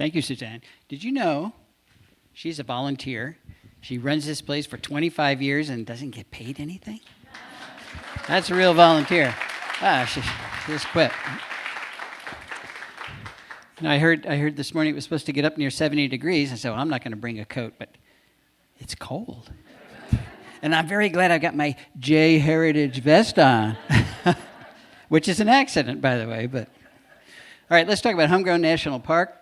Thank you, Suzanne. Did you know she's a volunteer? She runs this place for 25 years and doesn't get paid anything? That's a real volunteer. She just quit. I heard this morning it was supposed to get up near 70 degrees. I said, well, I'm not going to bring a coat, but it's cold. And I'm very glad I got my J Heritage vest on, which is an accident, by the way. But all right, let's talk about Homegrown National Park,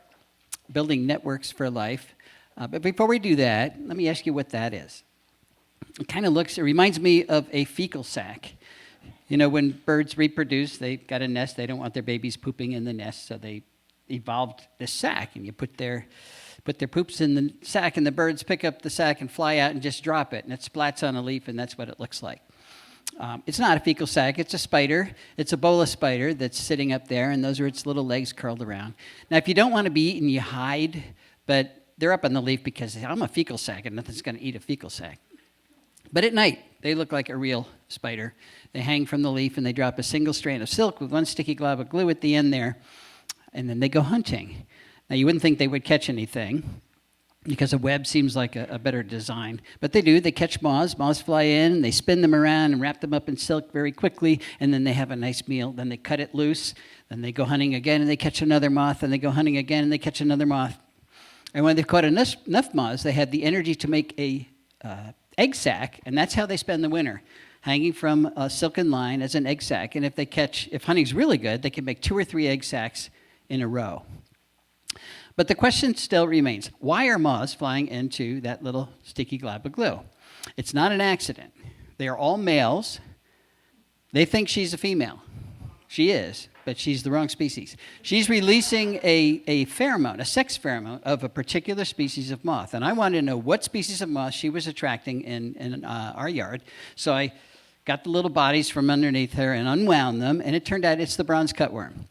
building networks for life. But before we do that, let me ask you what that is. It reminds me of a fecal sac. You know, when birds reproduce, they've got a nest. They don't want their babies pooping in the nest, so they evolved this sac, and you put their poops in the sac, and the birds pick up the sac and fly out and just drop it, and it splats on a leaf, and that's what it looks like. It's not a fecal sac. It's a spider. It's a bola spider that's sitting up there, and those are its little legs curled around. Now, if you don't want to be eaten, you hide, but they're up on the leaf because I'm a fecal sac, and nothing's going to eat a fecal sac. But at night, they look like a real spider. They hang from the leaf, and they drop a single strand of silk with one sticky glob of glue at the end there, and then they go hunting. Now, you wouldn't think they would catch anything because a web seems like a better design. But they do. They catch moths. Moths fly in, and they spin them around and wrap them up in silk very quickly, and then they have a nice meal. Then they cut it loose. Then they go hunting again, and they catch another moth, and they go hunting again, and they catch another moth. And when they've caught enough moths, they have the energy to make a egg sac, and that's how they spend the winter, hanging from a silken line as an egg sac. And if hunting's really good, they can make 2 or 3 egg sacs in a row. But the question still remains, why are moths flying into that little sticky glob of glue? It's not an accident. They are all males. They think she's a female. She is, but she's the wrong species. She's releasing a pheromone, a sex pheromone of a particular species of moth. And I wanted to know what species of moth she was attracting in our yard. So I got the little bodies from underneath her and unwound them, and it turned out it's the bronze cutworm.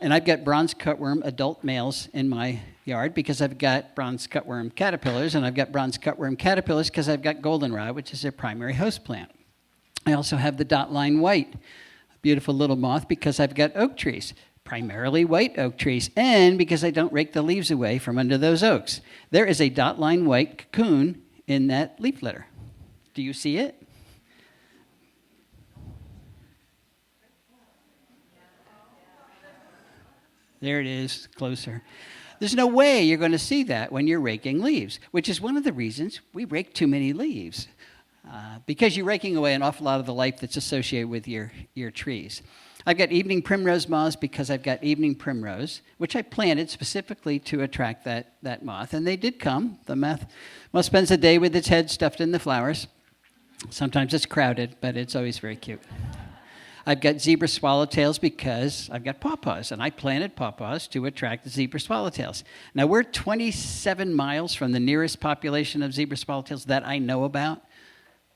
And I've got bronze cutworm adult males in my yard because I've got bronze cutworm caterpillars, and I've got bronze cutworm caterpillars because I've got goldenrod, which is their primary host plant. I also have the dotline white, a beautiful little moth, because I've got oak trees, primarily white oak trees, and because I don't rake the leaves away from under those oaks. There is a dotline white cocoon in that leaf litter. Do you see it? There it is, closer. There's no way you're going to see that when you're raking leaves, which is one of the reasons we rake too many leaves, because you're raking away an awful lot of the life that's associated with your trees. I've got evening primrose moths because I've got evening primrose, which I planted specifically to attract that moth, and they did come. The moth spends the day with its head stuffed in the flowers. Sometimes it's crowded, but it's always very cute. I've got zebra swallowtails because I've got pawpaws, and I planted pawpaws to attract the zebra swallowtails. Now, we're 27 miles from the nearest population of zebra swallowtails that I know about.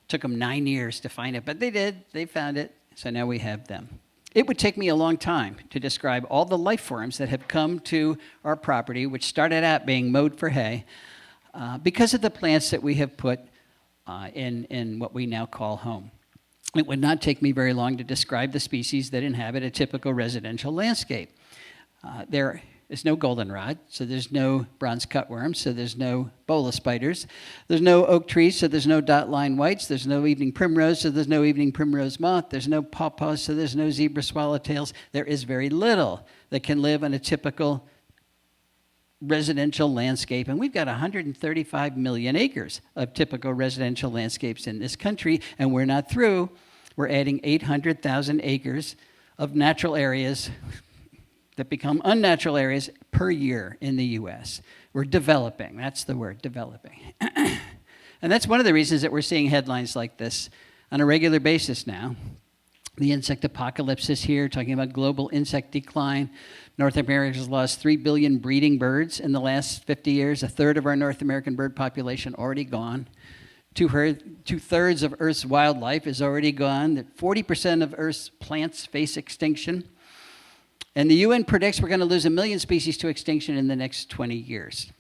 Took them 9 years to find it, but they did. They found it, so now we have them. It would take me a long time to describe all the life forms that have come to our property, which started out being mowed for hay, because of the plants that we have put in what we now call home. It would not take me very long to describe the species that inhabit a typical residential landscape. There is no goldenrod, so there's no bronze cutworms, so there's no bola spiders. There's no oak trees, so there's no dotline whites. There's no evening primrose, so there's no evening primrose moth. There's no pawpaws, so there's no zebra swallowtails. There is very little that can live on a typical residential landscape, and we've got 135 million acres of typical residential landscapes in this country, and we're not through. We're adding 800,000 acres of natural areas that become unnatural areas per year in the U.S. We're developing. That's the word, developing. And that's one of the reasons that we're seeing headlines like this on a regular basis now. The insect apocalypse is here, talking about global insect decline. North America's lost 3 billion breeding birds in the last 50 years. A third of our North American bird population already gone. Two-thirds of Earth's wildlife is already gone. That 40% of Earth's plants face extinction. And the UN predicts we're going to lose 1 million species to extinction in the next 20 years.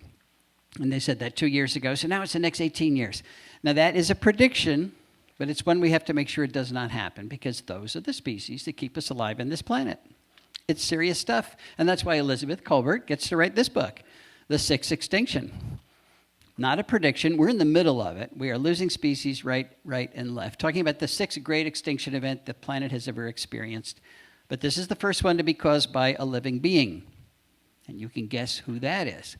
And they said that 2 years ago, so now it's the next 18 years. Now that is a prediction, but it's one we have to make sure it does not happen, because those are the species that keep us alive on this planet. It's serious stuff. And that's why Elizabeth Colbert gets to write this book, The Sixth Extinction. Not a prediction. We're in the middle of it. We are losing species right, and left. Talking about the sixth great extinction event the planet has ever experienced. But this is the first one to be caused by a living being. And you can guess who that is.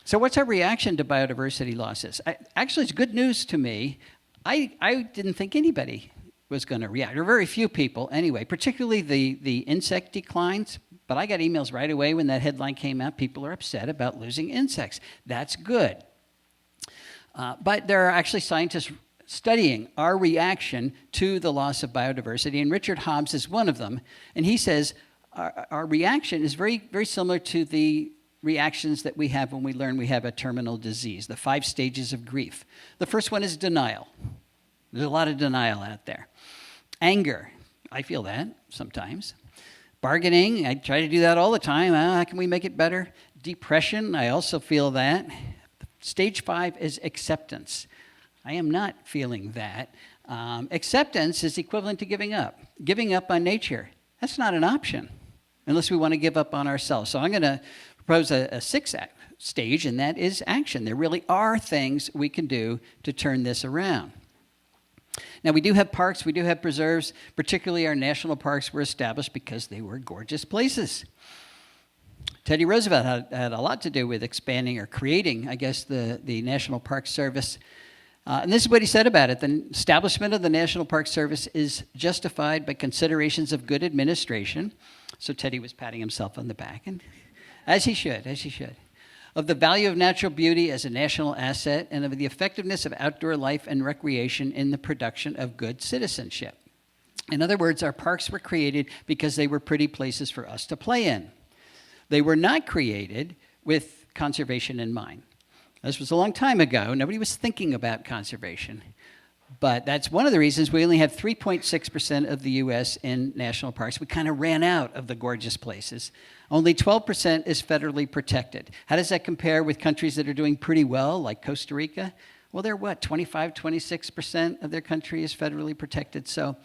So what's our reaction to biodiversity losses? Actually, it's good news to me. I didn't think anybody was going to react, or very few people anyway, particularly the insect declines. But I got emails right away when that headline came out. People are upset about losing insects. That's good. But there are actually scientists studying our reaction to the loss of biodiversity, and Richard Hobbs is one of them. And he says our reaction is very, very similar to the reactions that we have when we learn we have a terminal disease, the 5 stages of grief. The first one is denial. There's a lot of denial out there. Anger, I feel that sometimes. Bargaining, I try to do that all the time. How can we make it better? Depression, I also feel that. Stage 5 is acceptance. I am not feeling that. Acceptance is equivalent to giving up. Giving up on nature, that's not an option unless we want to give up on ourselves. So I'm going to propose a 6th stage, and that is action. There really are things we can do to turn this around. Now, we do have parks, we do have preserves, particularly our national parks were established because they were gorgeous places. Teddy Roosevelt had a lot to do with expanding or creating, I guess, the National Park Service. And this is what he said about it. The establishment of the National Park Service is justified by considerations of good administration. So Teddy was patting himself on the back, and as he should. Of the value of natural beauty as a national asset, and of the effectiveness of outdoor life and recreation in the production of good citizenship. In other words, our parks were created because they were pretty places for us to play in. They were not created with conservation in mind. This was a long time ago. Nobody was thinking about conservation. But that's one of the reasons we only have 3.6% of the U.S. in national parks. We kind of ran out of the gorgeous places. Only 12% is federally protected. How does that compare with countries that are doing pretty well, like Costa Rica? Well, they're what, 25, 26% of their country is federally protected. So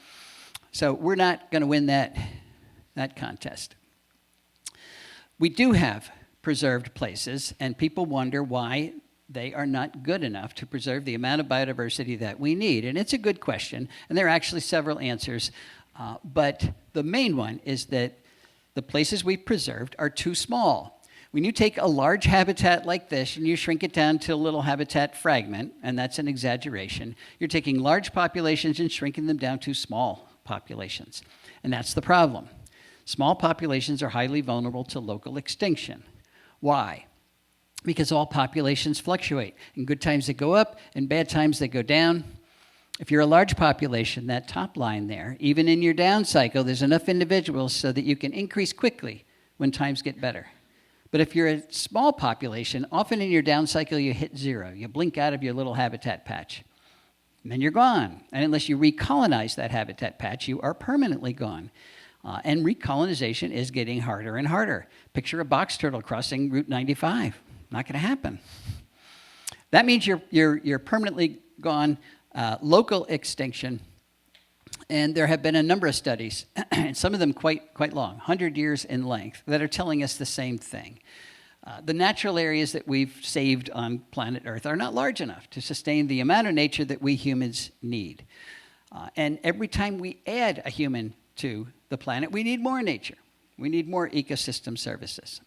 we're not going to win that contest. We do have preserved places, and people wonder why they are not good enough to preserve the amount of biodiversity that we need. And it's a good question, and there are actually several answers. But the main one is that the places we've preserved are too small. When you take a large habitat like this and you shrink it down to a little habitat fragment, and that's an exaggeration, you're taking large populations and shrinking them down to small populations. And that's the problem. Small populations are highly vulnerable to local extinction. Why? Because all populations fluctuate. In good times they go up, in bad times they go down. If you're a large population, that top line there, even in your down cycle, there's enough individuals so that you can increase quickly when times get better. But if you're a small population, often in your down cycle you hit 0. You blink out of your little habitat patch. And then you're gone. And unless you recolonize that habitat patch, you are permanently gone. And recolonization is getting harder and harder. Picture a box turtle crossing Route 95. Not going to happen. That means you're permanently gone. Local extinction, and there have been a number of studies, and some of them quite long, 100 years in length, that are telling us the same thing. The natural areas that we've saved on planet Earth are not large enough to sustain the amount of nature that we humans need. And every time we add a human to the planet, we need more nature. We need more ecosystem services.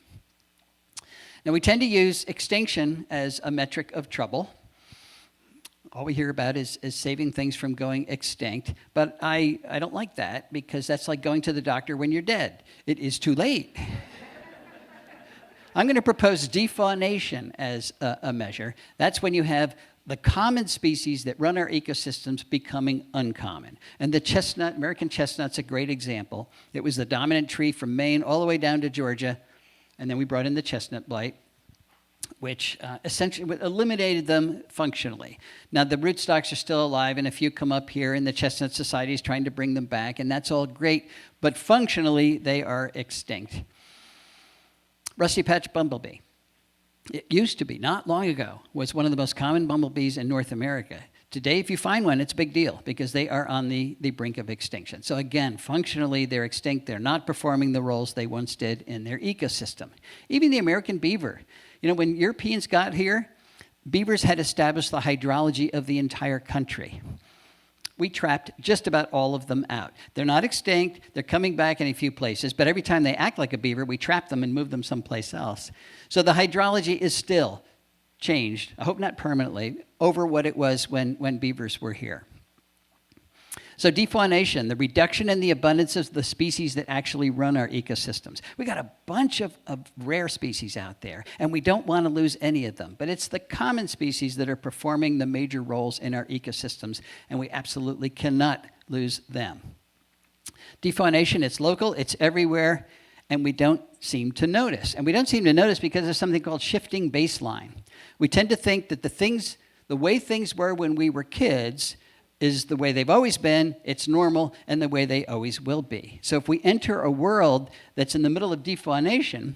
Now, we tend to use extinction as a metric of trouble. All we hear about is saving things from going extinct. But I don't like that, because that's like going to the doctor when you're dead. It is too late. I'm going to propose defaunation as a measure. That's when you have the common species that run our ecosystems becoming uncommon. And the chestnut, American chestnut's a great example. It was the dominant tree from Maine all the way down to Georgia. And then we brought in the chestnut blight, which essentially eliminated them functionally. Now, the rootstocks are still alive, and a few come up here, and the Chestnut Society is trying to bring them back, and that's all great, but functionally, they are extinct. Rusty patch bumblebee. It used to be, not long ago, was one of the most common bumblebees in North America. Today, if you find one, it's a big deal because they are on the brink of extinction. So again, functionally, they're extinct. They're not performing the roles they once did in their ecosystem. Even the American beaver. When Europeans got here, beavers had established the hydrology of the entire country. We trapped just about all of them out. They're not extinct. They're coming back in a few places, but every time they act like a beaver, we trap them and move them someplace else. So the hydrology is still changed, I hope not permanently, over what it was when beavers were here. So defaunation, the reduction in the abundance of the species that actually run our ecosystems. We got a bunch of rare species out there, and we don't want to lose any of them. But it's the common species that are performing the major roles in our ecosystems, and we absolutely cannot lose them. Defaunation, it's local, it's everywhere, and we don't seem to notice. And we don't seem to notice because there's something called shifting baseline. We tend to think that the way things were when we were kids is the way they've always been, it's normal, and the way they always will be. So if we enter a world that's in the middle of defaunation,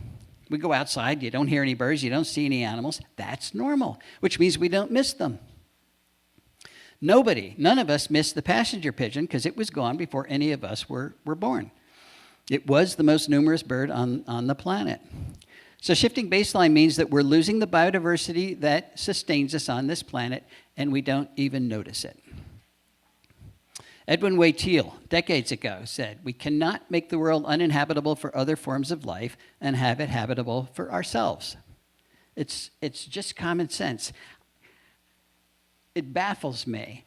we go outside, you don't hear any birds, you don't see any animals, that's normal, which means we don't miss them. None of us missed the passenger pigeon because it was gone before any of us were born. It was the most numerous bird on the planet. So shifting baseline means that we're losing the biodiversity that sustains us on this planet, and we don't even notice it. Edwin Wayteal, decades ago, said, "We cannot make the world uninhabitable for other forms of life and have it habitable for ourselves." It's just common sense. It baffles me.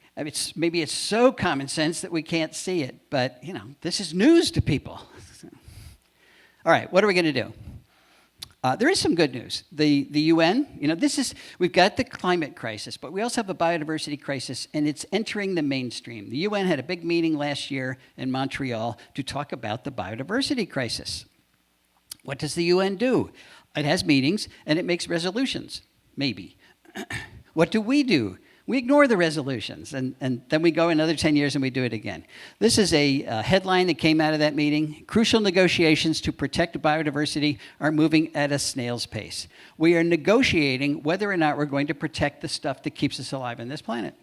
Maybe it's so common sense that we can't see it, but this is news to people. All right, what are we going to do? There is some good news. The UN, we've got the climate crisis, but we also have a biodiversity crisis, and it's entering the mainstream. The UN had a big meeting last year in Montreal to talk about the biodiversity crisis. What does the UN do? It has meetings, and it makes resolutions, maybe. What do? We ignore the resolutions, and then we go another 10 years and we do it again. This is a headline that came out of that meeting. Crucial negotiations to protect biodiversity are moving at a snail's pace. We are negotiating whether or not we're going to protect the stuff that keeps us alive on this planet.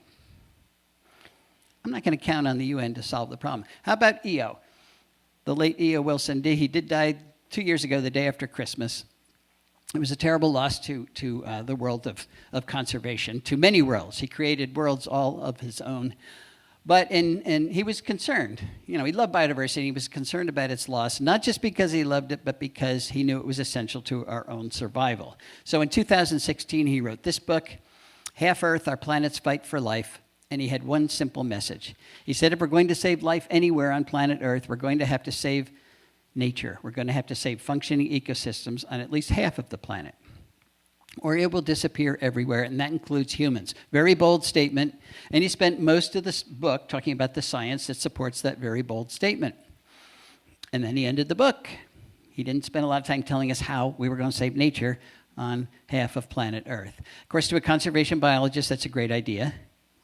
I'm not going to count on the UN to solve the problem. How about E.O.? The late E.O. Wilson, he did die 2 years ago, the day after Christmas. It was a terrible loss to the world of conservation, to many worlds. He created worlds all of his own. But he was concerned. He loved biodiversity. He was concerned about its loss, not just because he loved it, but because he knew it was essential to our own survival. So in 2016, he wrote this book, Half Earth, Our Planet's Fight for Life. And he had one simple message. He said, if we're going to save life anywhere on planet Earth, we're going to have to save nature. We're going to have to save functioning ecosystems on at least half of the planet, or it will disappear everywhere, and that includes humans. Very bold statement, and he spent most of this book talking about the science that supports that very bold statement. And then he ended the book. He didn't spend a lot of time telling us how we were going to save nature on half of planet Earth. Of course, to a conservation biologist, that's a great idea.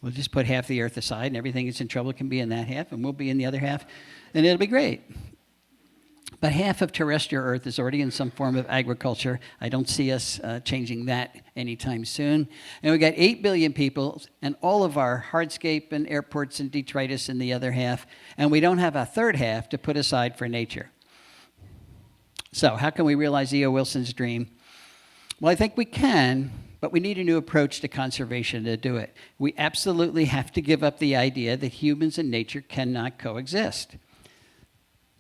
We'll just put half the Earth aside, and everything that's in trouble can be in that half, and we'll be in the other half, and it'll be great. But half of terrestrial Earth is already in some form of agriculture. I don't see us changing that anytime soon. And we've got 8 billion people and all of our hardscape and airports and detritus in the other half, and we don't have a third half to put aside for nature. So how can we realize E.O. Wilson's dream? Well, I think we can, but we need a new approach to conservation to do it. We absolutely have to give up the idea that humans and nature cannot coexist.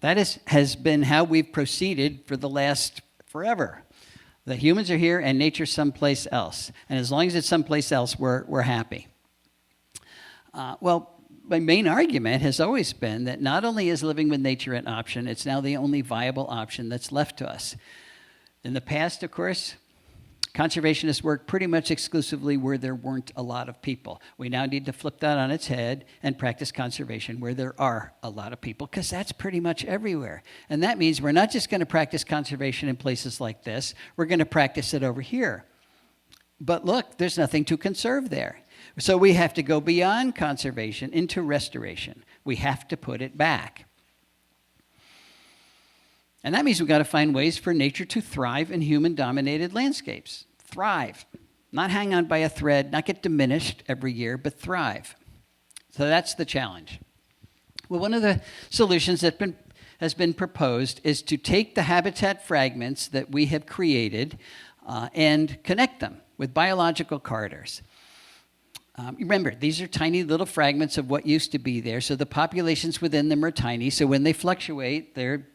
That has been how we've proceeded for the last forever. The humans are here and nature's someplace else. And as long as it's someplace else, we're happy. Well, my main argument has always been that not only is living with nature an option, it's now the only viable option that's left to us. In the past, of course, conservationists worked pretty much exclusively where there weren't a lot of people. We now need to flip that on its head and practice conservation where there are a lot of people, because that's pretty much everywhere. And that means we're not just going to practice conservation in places like this, we're going to practice it over here. But look, there's nothing to conserve there. So we have to go beyond conservation into restoration. We have to put it back. And that means we've got to find ways for nature to thrive in human-dominated landscapes. Thrive. not hang on by a thread, not get diminished every year, but thrive. So that's the challenge. Well, one of the solutions that has been proposed is to take the habitat fragments that we have created and connect them with biological corridors. Remember, these are tiny little fragments of what used to be there, so the populations within them are tiny, so when they fluctuate, they're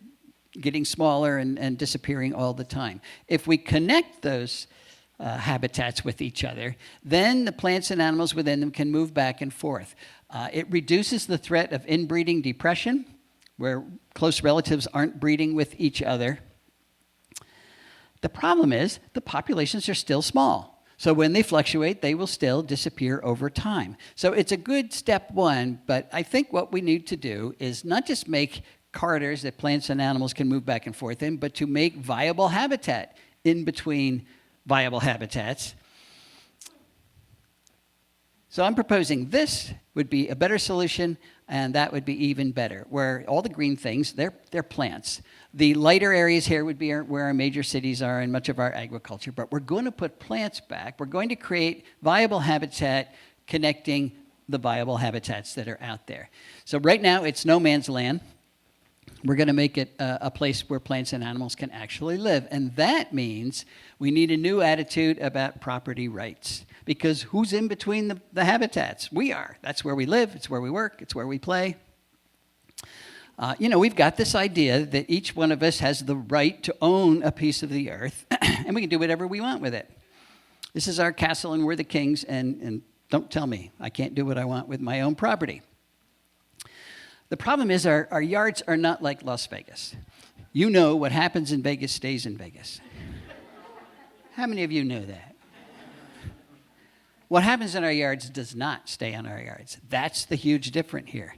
getting smaller and disappearing all the time. If we connect those habitats with each other, then the plants and animals within them can move back and forth. It reduces the threat of inbreeding depression, where close relatives aren't breeding with each other. The problem is the populations are still small. So when they fluctuate, they will still disappear over time. So it's a good step one, but I think what we need to do is not just make corridors that plants and animals can move back and forth in, but to make viable habitat in between viable habitats. So I'm proposing this would be a better solution, and that would be even better, where all the green things, they're plants. The lighter areas here would be where our major cities are and much of our agriculture, but we're going to put plants back. We're going to create viable habitat connecting the viable habitats that are out there. So right now, it's no man's land. We're going to make it a place where plants and animals can actually live. And that means we need a new attitude about property rights. Because who's in between the habitats? We are. That's where we live. It's where we work. It's where we play. We've got this idea that each one of us has the right to own a piece of the earth, and we can do whatever we want with it. This is our castle, and we're the kings, and don't tell me I can't do what I want with my own property. The problem is our yards are not like Las Vegas. You know what happens in Vegas stays in Vegas. How many of you know that? What happens in our yards does not stay in our yards. That's the huge difference here.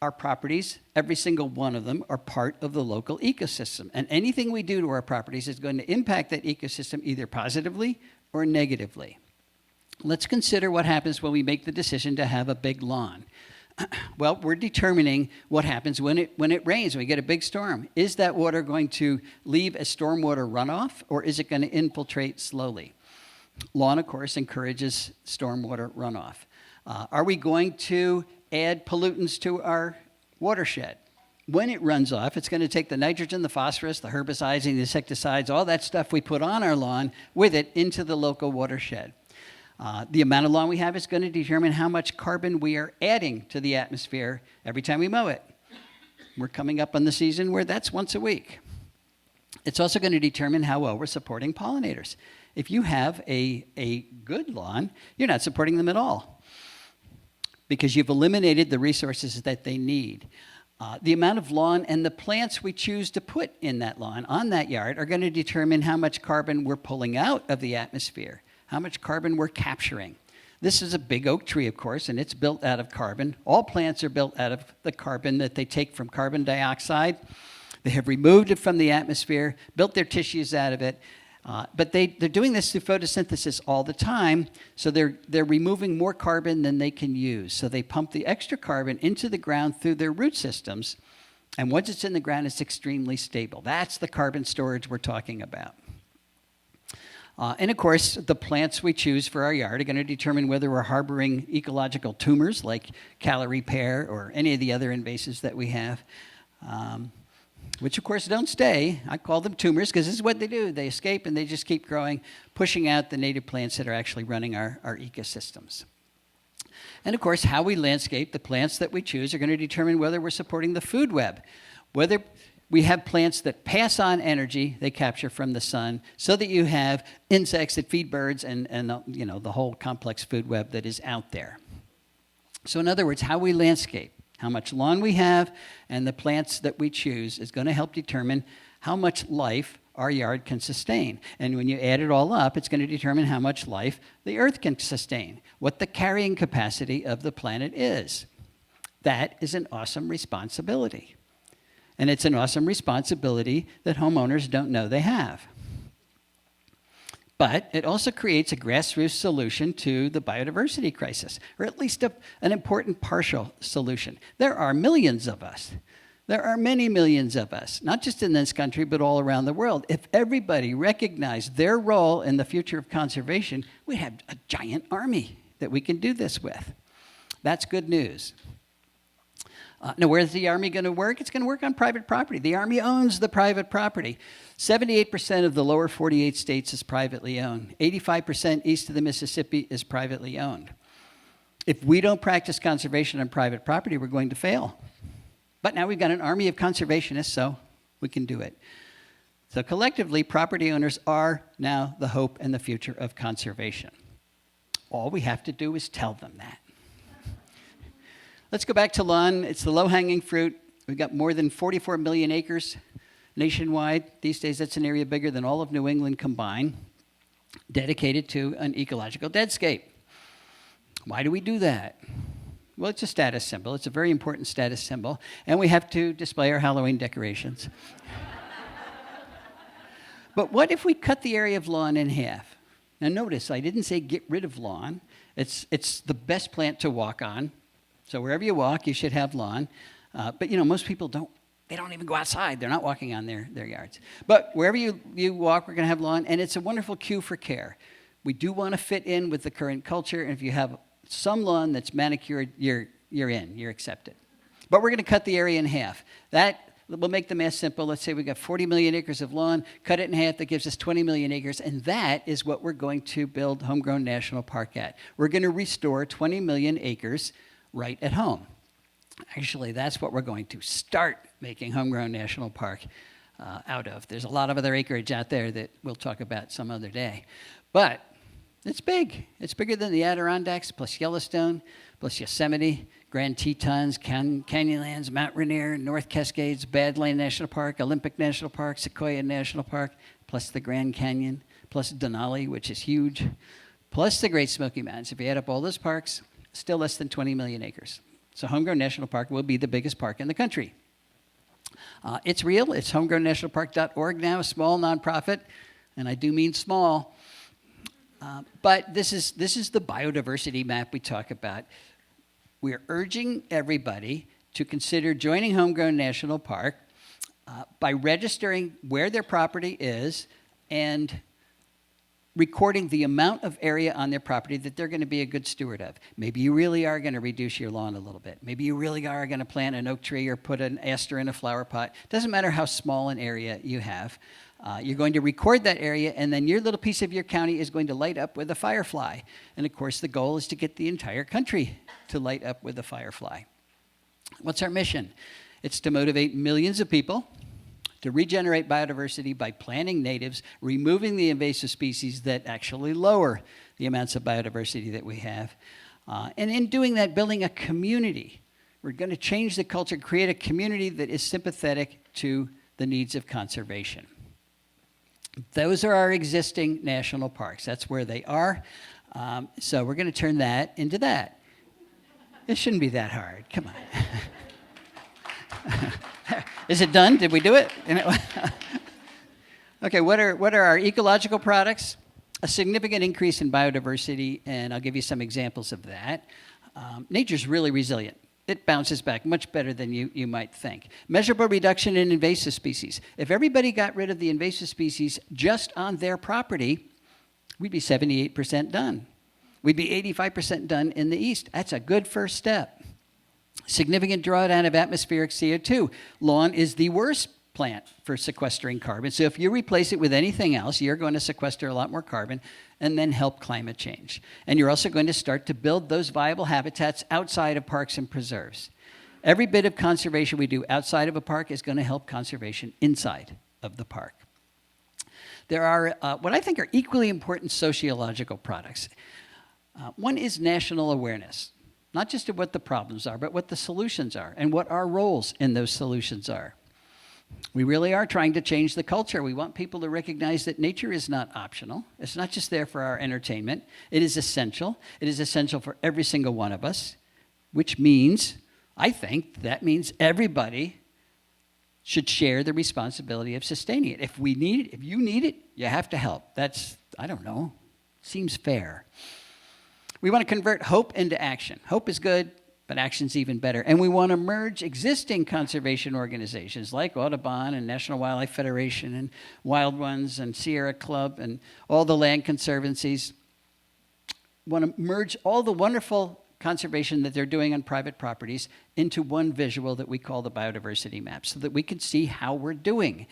Our properties, every single one of them, are part of the local ecosystem. And anything we do to our properties is going to impact that ecosystem either positively or negatively. Let's consider what happens when we make the decision to have a big lawn. Well, we're determining what happens when it rains, when we get a big storm. Is that water going to leave as stormwater runoff, or is it going to infiltrate slowly? Lawn, of course, encourages stormwater runoff. Are we going to add pollutants to our watershed? When it runs off, it's going to take the nitrogen, the phosphorus, the herbicides, and the insecticides, all that stuff we put on our lawn with it into the local watershed. The amount of lawn we have is going to determine how much carbon we are adding to the atmosphere every time we mow it. We're coming up on the season where that's once a week. It's also going to determine how well we're supporting pollinators. If you have a good lawn, you're not supporting them at all because you've eliminated the resources that they need. The amount of lawn and the plants we choose to put in that lawn, on that yard, are going to determine how much carbon we're pulling out of the atmosphere, how much carbon we're capturing. This is a big oak tree, of course, and it's built out of carbon. All plants are built out of the carbon that they take from carbon dioxide. They have removed it from the atmosphere, built their tissues out of it, but they're doing this through photosynthesis all the time, so they're removing more carbon than they can use. So they pump the extra carbon into the ground through their root systems, and once it's in the ground, it's extremely stable. That's the carbon storage we're talking about. And of course, the plants we choose for our yard are going to determine whether we're harboring ecological tumors like calorie pear or any of the other invasives that we have. Which, of course, don't stay. I call them tumors because this is what they do. They escape and they just keep growing, pushing out the native plants that are actually running our ecosystems. And, of course, how we landscape the plants that we choose are going to determine whether we're supporting the food web, whether we have plants that pass on energy they capture from the sun so that you have insects that feed birds and the whole complex food web that is out there. So, in other words, how we landscape, how much lawn we have, and the plants that we choose is going to help determine how much life our yard can sustain. And when you add it all up, it's going to determine how much life the earth can sustain, what the carrying capacity of the planet is. That is an awesome responsibility. And it's an awesome responsibility that homeowners don't know they have. But it also creates a grassroots solution to the biodiversity crisis, or at least an important partial solution. There are millions of us. There are many millions of us, not just in this country, but all around the world. If everybody recognized their role in the future of conservation, we'd have a giant army that we can do this with. That's good news. Now, where's the Army going to work? It's going to work on private property. The Army owns the private property. 78% of the lower 48 states is privately owned. 85% east of the Mississippi is privately owned. If we don't practice conservation on private property, we're going to fail. But now we've got an army of conservationists, so we can do it. So collectively, property owners are now the hope and the future of conservation. All we have to do is tell them that. Let's go back to lawn. It's the low-hanging fruit. We've got more than 44 million acres nationwide. These days, that's an area bigger than all of New England combined, dedicated to an ecological deadscape. Why do we do that? Well, it's a status symbol. It's a very important status symbol. And we have to display our Halloween decorations. But what if we cut the area of lawn in half? Now notice, I didn't say get rid of lawn. It's the best plant to walk on. So wherever you walk, you should have lawn. But most people don't even go outside. They're not walking on their yards. But wherever you walk, we're going to have lawn. And it's a wonderful cue for care. We do want to fit in with the current culture. And if you have some lawn that's manicured, you're in, you're accepted. But we're going to cut the area in half. That will make the math simple. Let's say we've got 40 million acres of lawn, cut it in half, that gives us 20 million acres, and that is what we're going to build Homegrown National Park at. We're going to restore 20 million acres right at home. Actually, that's what we're going to start making Homegrown National Park out of. There's a lot of other acreage out there that we'll talk about some other day. But it's big. It's bigger than the Adirondacks, plus Yellowstone, plus Yosemite, Grand Tetons, Canyonlands, Mount Rainier, North Cascades, Badlands National Park, Olympic National Park, Sequoia National Park, plus the Grand Canyon, plus Denali, which is huge, plus the Great Smoky Mountains. If you add up all those parks, still less than 20 million acres. So Homegrown National Park will be the biggest park in the country. It's real. It's homegrownnationalpark.org now, a small nonprofit, and I do mean small. But this is the biodiversity map we talk about. We're urging everybody to consider joining Homegrown National Park by registering where their property is and recording the amount of area on their property that they're going to be a good steward of. Maybe you really are going to reduce your lawn a little bit. Maybe you really are going to plant an oak tree or put an aster in a flower pot. Doesn't matter how small an area you have. You're going to record that area, and then your little piece of your county is going to light up with a firefly. And of course, the goal is to get the entire country to light up with a firefly. What's our mission? It's to motivate millions of people to regenerate biodiversity by planting natives, removing the invasive species that actually lower the amounts of biodiversity that we have. And in doing that, building a community. We're going to change the culture, create a community that is sympathetic to the needs of conservation. Those are our existing national parks. That's where they are. So we're going to turn that into that. It shouldn't be that hard. Come on. Is it done? Did we do it? Okay, what are our ecological products? A significant increase in biodiversity, and I'll give you some examples of that. Nature's really resilient. It bounces back much better than you might think. Measurable reduction in invasive species. If everybody got rid of the invasive species just on their property, we'd be 78% done. We'd be 85% done in the east. That's a good first step. Significant drawdown of atmospheric CO2. Lawn is the worst plant for sequestering carbon. So if you replace it with anything else, you're going to sequester a lot more carbon and then help climate change. And you're also going to start to build those viable habitats outside of parks and preserves. Every bit of conservation we do outside of a park is going to help conservation inside of the park. There are what I think are equally important sociological products. One is national awareness, not just of what the problems are, but what the solutions are and what our roles in those solutions are. We really are trying to change the culture. We want people to recognize that nature is not optional. It's not just there for our entertainment. It is essential. It is essential for every single one of us, which means, I think, that means everybody should share the responsibility of sustaining it. If we need it, if you need it, you have to help. That's, I don't know, seems fair. We want to convert hope into action. Hope is good. but action's even better. And we want to merge existing conservation organizations like Audubon and National Wildlife Federation and Wild Ones and Sierra Club and all the land conservancies. Want to merge all the wonderful conservation that they're doing on private properties into one visual that we call the biodiversity map so that we can see how we're doing.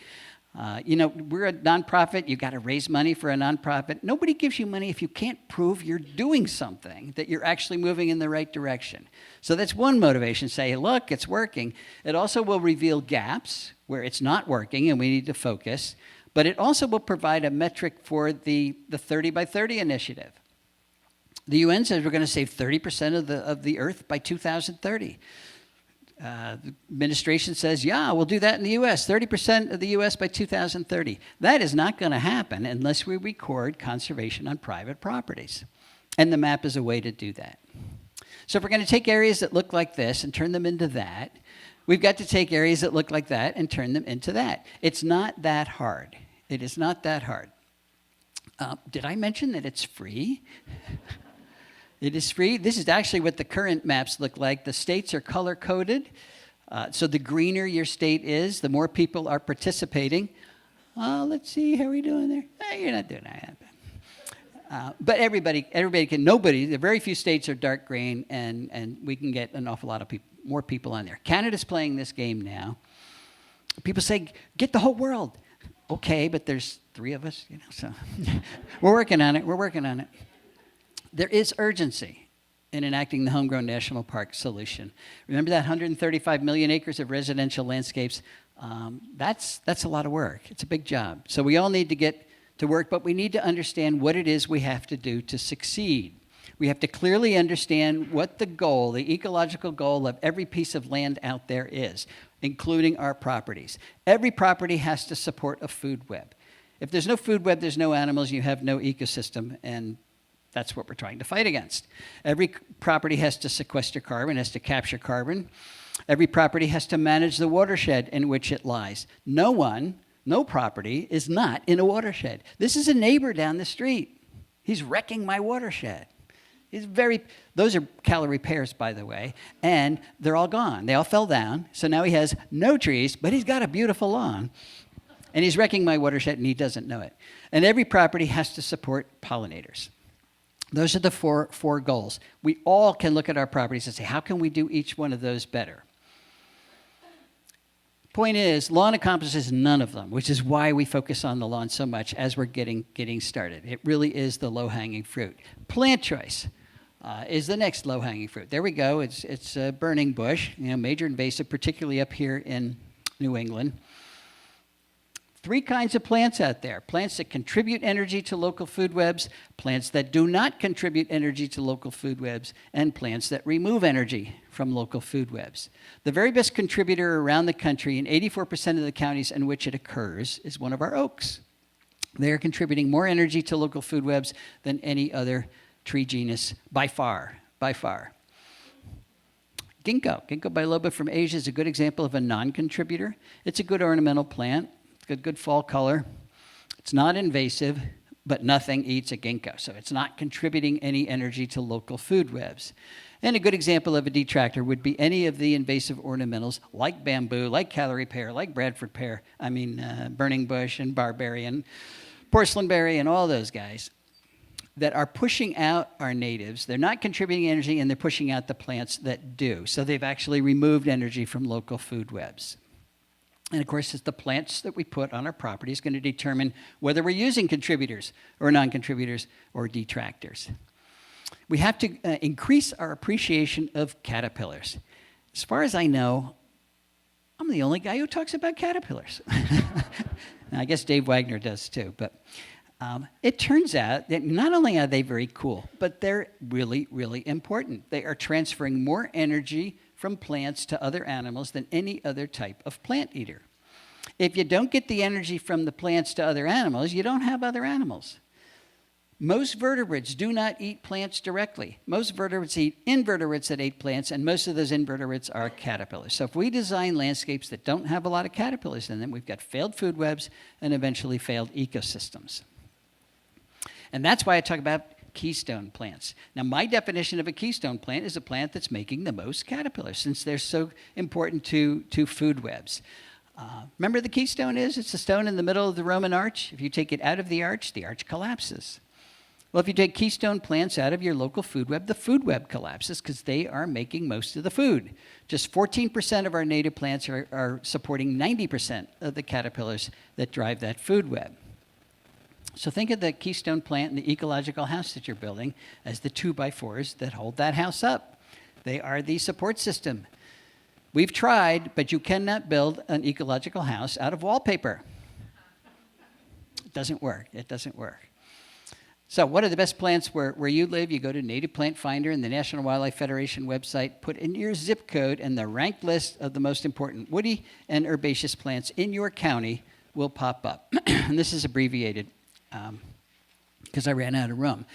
We're a nonprofit. You got to raise money for a nonprofit. Nobody gives you money if you can't prove you're doing something, that you're actually moving in the right direction. So that's one motivation. Say, look, it's working. It also will reveal gaps where it's not working and we need to focus. But it also will provide a metric for the 30 by 30 initiative. The UN says we're going to save 30% of the earth by 2030. The administration says, yeah, we'll do that in the U.S., 30% of the U.S. by 2030. That is not going to happen unless we record conservation on private properties. And the map is a way to do that. So if we're going to take areas that look like this and turn them into that, we've got to take areas that look like that and turn them into that. It's not that hard. It is not that hard. Did I mention that it's free? It is free. This is actually what the current maps look like. The states are color-coded. So the greener your state is, the more people are participating. Let's see, how are we doing there? You're not doing that. But everybody can, the very few states are dark green, and we can get an awful lot of more people on there. Canada's playing this game now. People say, get the whole world. Okay, but there's 3 of us, so we're working on it. There is urgency in enacting the Homegrown National Park solution. Remember that 135 million acres of residential landscapes? That's a lot of work. It's a big job. So we all need to get to work, but we need to understand what it is we have to do to succeed. We have to clearly understand what the goal, the ecological goal of every piece of land out there is, including our properties. Every property has to support a food web. If there's no food web, there's no animals, you have no ecosystem, and that's what we're trying to fight against. Every property has to sequester carbon, has to capture carbon. Every property has to manage the watershed in which it lies. No property is not in a watershed. This is a neighbor down the street. He's wrecking my watershed. Those are calorie pears, by the way, and they're all gone. They all fell down, so now he has no trees, but he's got a beautiful lawn. And he's wrecking my watershed, and he doesn't know it. And every property has to support pollinators. Those are the four goals. We all can look at our properties and say, how can we do each one of those better? Point is, lawn accomplishes none of them, which is why we focus on the lawn so much as we're getting started. It really is the low-hanging fruit. Plant choice is the next low-hanging fruit. There we go. It's a burning bush, major invasive, particularly up here in New England. 3 kinds of plants out there. Plants that contribute energy to local food webs, plants that do not contribute energy to local food webs, and plants that remove energy from local food webs. The very best contributor around the country in 84% of the counties in which it occurs is one of our oaks. They are contributing more energy to local food webs than any other tree genus by far. Ginkgo biloba from Asia is a good example of a non-contributor. It's a good ornamental plant. Good fall color. It's not invasive, but nothing eats a ginkgo, so it's not contributing any energy to local food webs. And a good example of a detractor would be any of the invasive ornamentals like bamboo, like calorie pear, like Bradford pear, burning bush and barberry and porcelain berry and all those guys that are pushing out our natives. They're not contributing energy, and they're pushing out the plants that do. So they've actually removed energy from local food webs. And of course, it's the plants that we put on our property is going to determine whether we're using contributors or non-contributors or detractors. We have to increase our appreciation of caterpillars. As far as I know, I'm the only guy who talks about caterpillars. I guess Dave Wagner does too. But it turns out that not only are they very cool, but they're really, really important. They are transferring more energy from plants to other animals than any other type of plant eater. If you don't get the energy from the plants to other animals, you don't have other animals. Most vertebrates do not eat plants directly. Most vertebrates eat invertebrates that eat plants, and most of those invertebrates are caterpillars. So if we design landscapes that don't have a lot of caterpillars in them, we've got failed food webs and eventually failed ecosystems. And that's why I talk about keystone plants. Now, my definition of a keystone plant is a plant that's making the most caterpillars, since they're so important to food webs. Remember the keystone is? It's a stone in the middle of the Roman arch. If you take it out of the arch collapses. Well, if you take keystone plants out of your local food web, the food web collapses because they are making most of the food. Just 14% of our native plants are supporting 90% of the caterpillars that drive that food web. So think of the keystone plant and the ecological house that you're building as the 2x4s that hold that house up. They are the support system. We've tried, but you cannot build an ecological house out of wallpaper. It doesn't work. It doesn't work. So what are the best plants where you live? You go to Native Plant Finder and the National Wildlife Federation website, put in your zip code, and the ranked list of the most important woody and herbaceous plants in your county will pop up. And this is abbreviated because I ran out of room.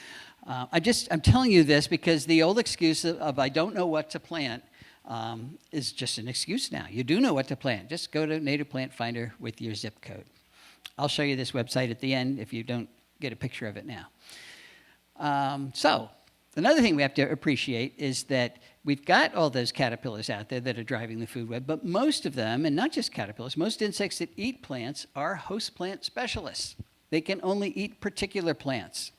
I'm telling you this because the old excuse of I don't know what to plant is just an excuse now. You do know what to plant. Just go to Native Plant Finder with your zip code. I'll show you this website at the end if you don't get a picture of it now. So another thing we have to appreciate is that we've got all those caterpillars out there that are driving the food web, but most of them, and not just caterpillars, most insects that eat plants are host plant specialists. They can only eat particular plants.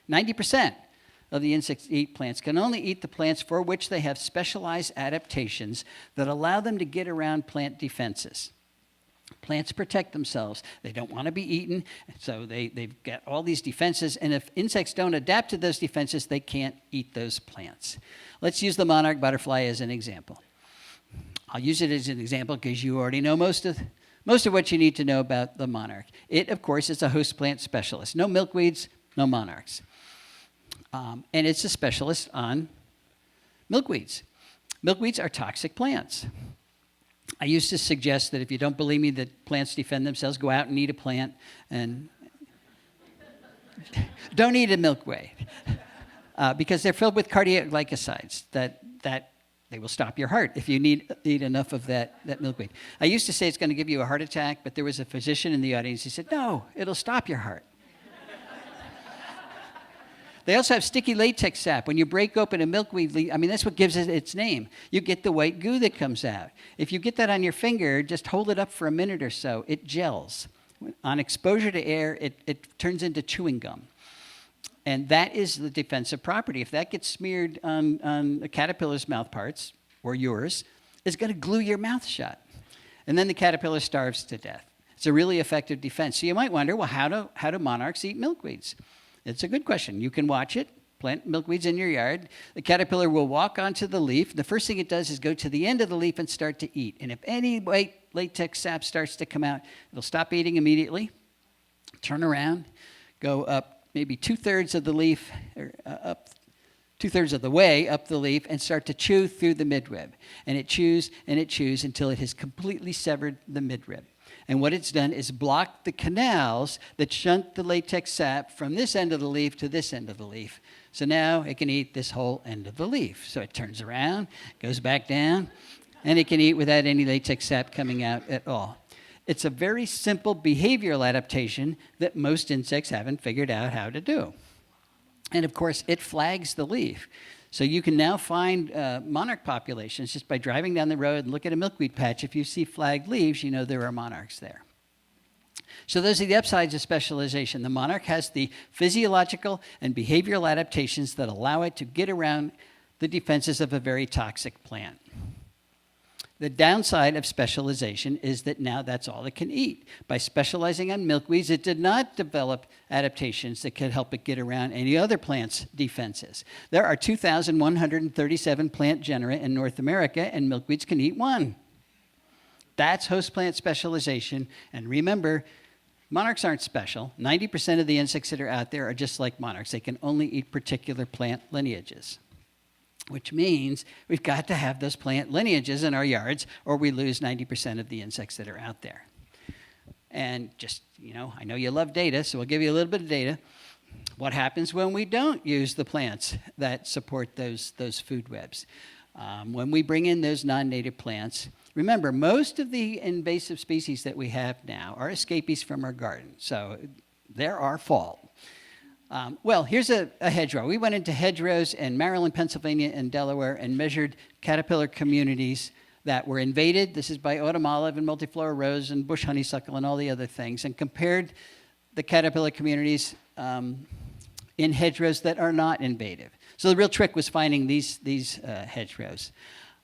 90% of the insects that eat plants can only eat the plants for which they have specialized adaptations that allow them to get around plant defenses. Plants protect themselves. They don't want to be eaten, so they've got all these defenses, and if insects don't adapt to those defenses, they can't eat those plants. Let's use the monarch butterfly as an example. I'll use it as an example because you already know most of what you need to know about the monarch. It, of course, is a host plant specialist. No milkweeds, no monarchs. And it's a specialist on milkweeds. Milkweeds are toxic plants. I used to suggest that if you don't believe me that plants defend themselves, go out and eat a plant and don't eat a milkweed because they're filled with cardiac glycosides that they will stop your heart if you eat enough of that milkweed. I used to say it's going to give you a heart attack, but there was a physician in the audience who said, no, it'll stop your heart. They also have sticky latex sap. When you break open a milkweed leaf, that's what gives it its name. You get the white goo that comes out. If you get that on your finger, just hold it up for a minute or so. It gels. On exposure to air, it turns into chewing gum. And that is the defensive property. If that gets smeared on a caterpillar's mouth parts, or yours, it's going to glue your mouth shut. And then the caterpillar starves to death. It's a really effective defense. So you might wonder, well, how do monarchs eat milkweeds? It's a good question. You can watch it, plant milkweeds in your yard. The caterpillar will walk onto the leaf. The first thing it does is go to the end of the leaf and start to eat. And if any white latex sap starts to come out, it'll stop eating immediately, turn around, go up maybe two-thirds of the leaf, or up two-thirds of the way up the leaf, and start to chew through the midrib. And it chews until it has completely severed the midrib. And what it's done is block the canals that shunt the latex sap from this end of the leaf to this end of the leaf. So now it can eat this whole end of the leaf. So it turns around, goes back down, and it can eat without any latex sap coming out at all. It's a very simple behavioral adaptation that most insects haven't figured out how to do. And of course, it flags the leaf. So you can now find monarch populations just by driving down the road and look at a milkweed patch. If you see flagged leaves, you know there are monarchs there. So those are the upsides of specialization. The monarch has the physiological and behavioral adaptations that allow it to get around the defenses of a very toxic plant. The downside of specialization is that now that's all it can eat. By specializing on milkweeds, it did not develop adaptations that could help it get around any other plant's defenses. There are 2,137 plant genera in North America, and milkweeds can eat one. That's host plant specialization. And remember, monarchs aren't special. 90% of the insects that are out there are just like monarchs. They can only eat particular plant lineages, which means we've got to have those plant lineages in our yards or we lose 90% of the insects that are out there. And just, I know you love data, so we'll give you a little bit of data. What happens when we don't use the plants that support those food webs? When we bring in those non-native plants, remember, most of the invasive species that we have now are escapees from our garden, so they're our fault. Well, here's a hedgerow. We went into hedgerows in Maryland, Pennsylvania, and Delaware and measured caterpillar communities that were invaded. This is by autumn olive and multiflora rose and bush honeysuckle and all the other things, and compared the caterpillar communities in hedgerows that are not invasive. So the real trick was finding these hedgerows.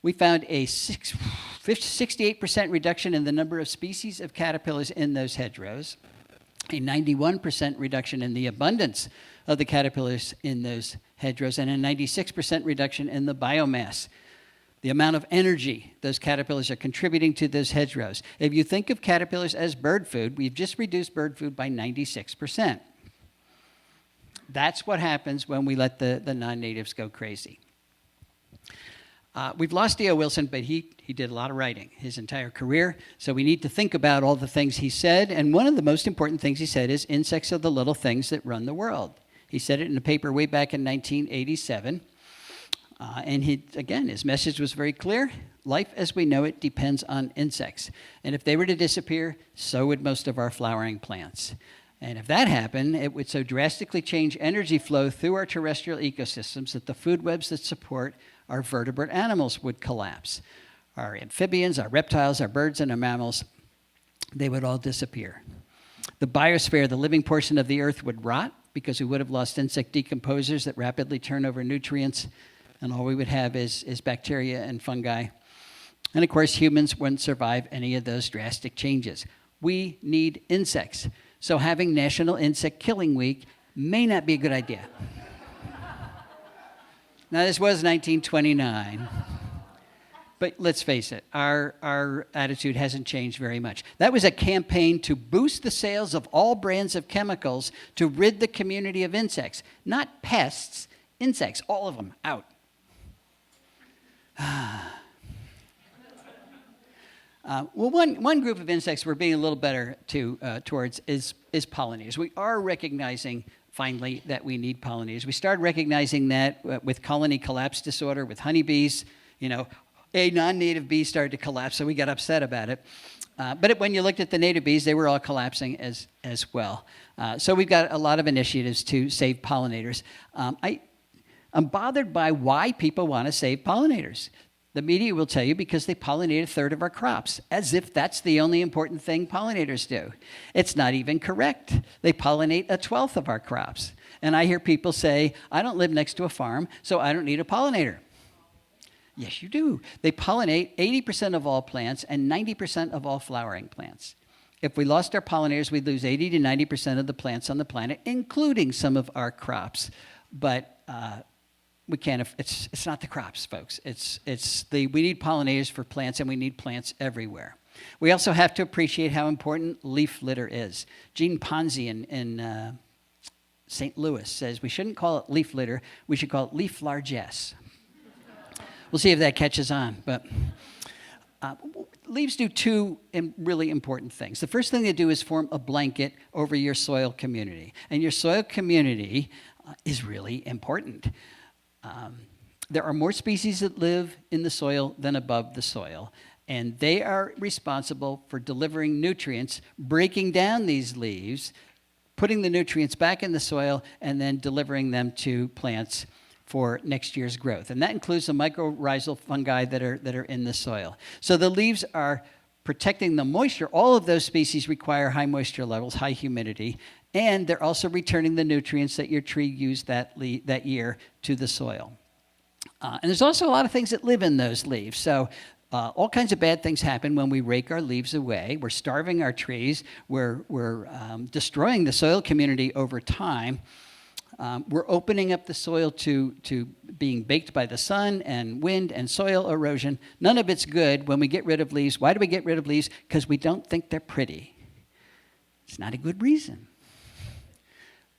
We found a 68% reduction in the number of species of caterpillars in those hedgerows, a 91% reduction in the abundance of the caterpillars in those hedgerows, and a 96% reduction in the biomass, the amount of energy those caterpillars are contributing to those hedgerows. If you think of caterpillars as bird food, we've just reduced bird food by 96%. That's what happens when we let the non-natives go crazy. We've lost D.O. Wilson, but he did a lot of writing his entire career, so we need to think about all the things he said, and one of the most important things he said is insects are the little things that run the world. He said it in a paper way back in 1987, and his message was very clear. Life as we know it depends on insects, and if they were to disappear, so would most of our flowering plants. And if that happened, it would so drastically change energy flow through our terrestrial ecosystems that the food webs that support our vertebrate animals would collapse. Our amphibians, our reptiles, our birds, and our mammals, they would all disappear. The biosphere, the living portion of the earth, would rot because we would have lost insect decomposers that rapidly turn over nutrients, and all we would have is bacteria and fungi. And of course, humans wouldn't survive any of those drastic changes. We need insects. So having National Insect Killing Week may not be a good idea. Now, this was 1929, but let's face it, our attitude hasn't changed very much. That was a campaign to boost the sales of all brands of chemicals to rid the community of insects, not pests, insects, all of them, out. Well, one group of insects we're being a little better towards is pollinators. We are recognizing finally that we need pollinators. We started recognizing that with colony collapse disorder, with honeybees. A non-native bee started to collapse, so we got upset about it. But when you looked at the native bees, they were all collapsing as well. So we've got a lot of initiatives to save pollinators. I'm bothered by why people want to save pollinators. The media will tell you because they pollinate a third of our crops, as if that's the only important thing pollinators do. It's not even correct. They pollinate a 1/12 of our crops. And I hear people say, I don't live next to a farm, so I don't need a pollinator. Yes, you do. They pollinate 80% of all plants and 90% of all flowering plants. If we lost our pollinators, we'd lose 80 to 90% of the plants on the planet, including some of our crops. But we can't. It's not the crops, folks. We need pollinators for plants, and we need plants everywhere. We also have to appreciate how important leaf litter is. Gene Ponzi in St. Louis says we shouldn't call it leaf litter. We should call it leaf largesse. We'll see if that catches on. But leaves do two really important things. The first thing they do is form a blanket over your soil community, and your soil community is really important. There are more species that live in the soil than above the soil, and they are responsible for delivering nutrients, breaking down these leaves, putting the nutrients back in the soil, and then delivering them to plants for next year's growth. And that includes the mycorrhizal fungi that are in the soil. So the leaves are protecting the moisture. All of those species require high moisture levels, high humidity, and they're also returning the nutrients that your tree used that year to the soil. And there's also a lot of things that live in those leaves. So all kinds of bad things happen when we rake our leaves away. We're starving our trees. We're destroying the soil community over time. We're opening up the soil to being baked by the sun and wind and soil erosion. None of it's good when we get rid of leaves. Why do we get rid of leaves? Because we don't think they're pretty. It's not a good reason.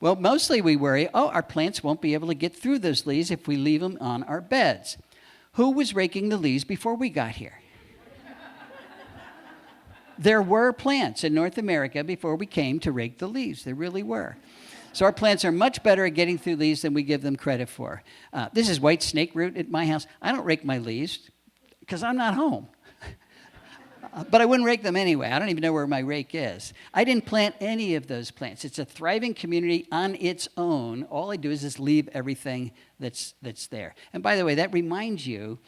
Well, mostly we worry, our plants won't be able to get through those leaves if we leave them on our beds. Who was raking the leaves before we got here? There were plants in North America before we came to rake the leaves. There really were. So our plants are much better at getting through leaves than we give them credit for. This is white snake root at my house. I don't rake my leaves because I'm not home. But I wouldn't rake them anyway. I don't even know where my rake is. I didn't plant any of those plants. It's a thriving community on its own. All I do is just leave everything that's there. And by the way, that reminds you,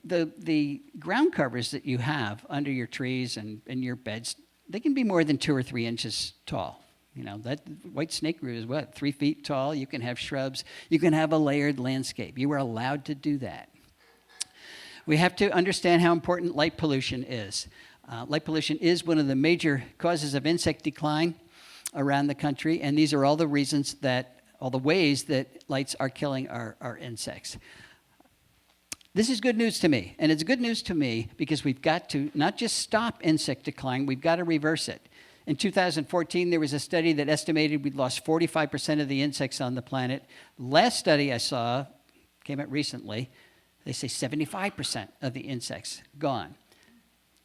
the ground covers that you have under your trees and your beds, they can be more than 2 or 3 inches tall. You know, that white snakeroot is what, 3 feet tall? You can have shrubs. You can have a layered landscape. You are allowed to do that. We have to understand how important light pollution is. Light pollution is one of the major causes of insect decline around the country, and these are all the ways that lights are killing our insects. This is good news to me, and it's good news to me because we've got to not just stop insect decline, we've got to reverse it. In 2014, there was a study that estimated we'd lost 45% of the insects on the planet. Last study I saw, came out recently, they say 75% of the insects gone.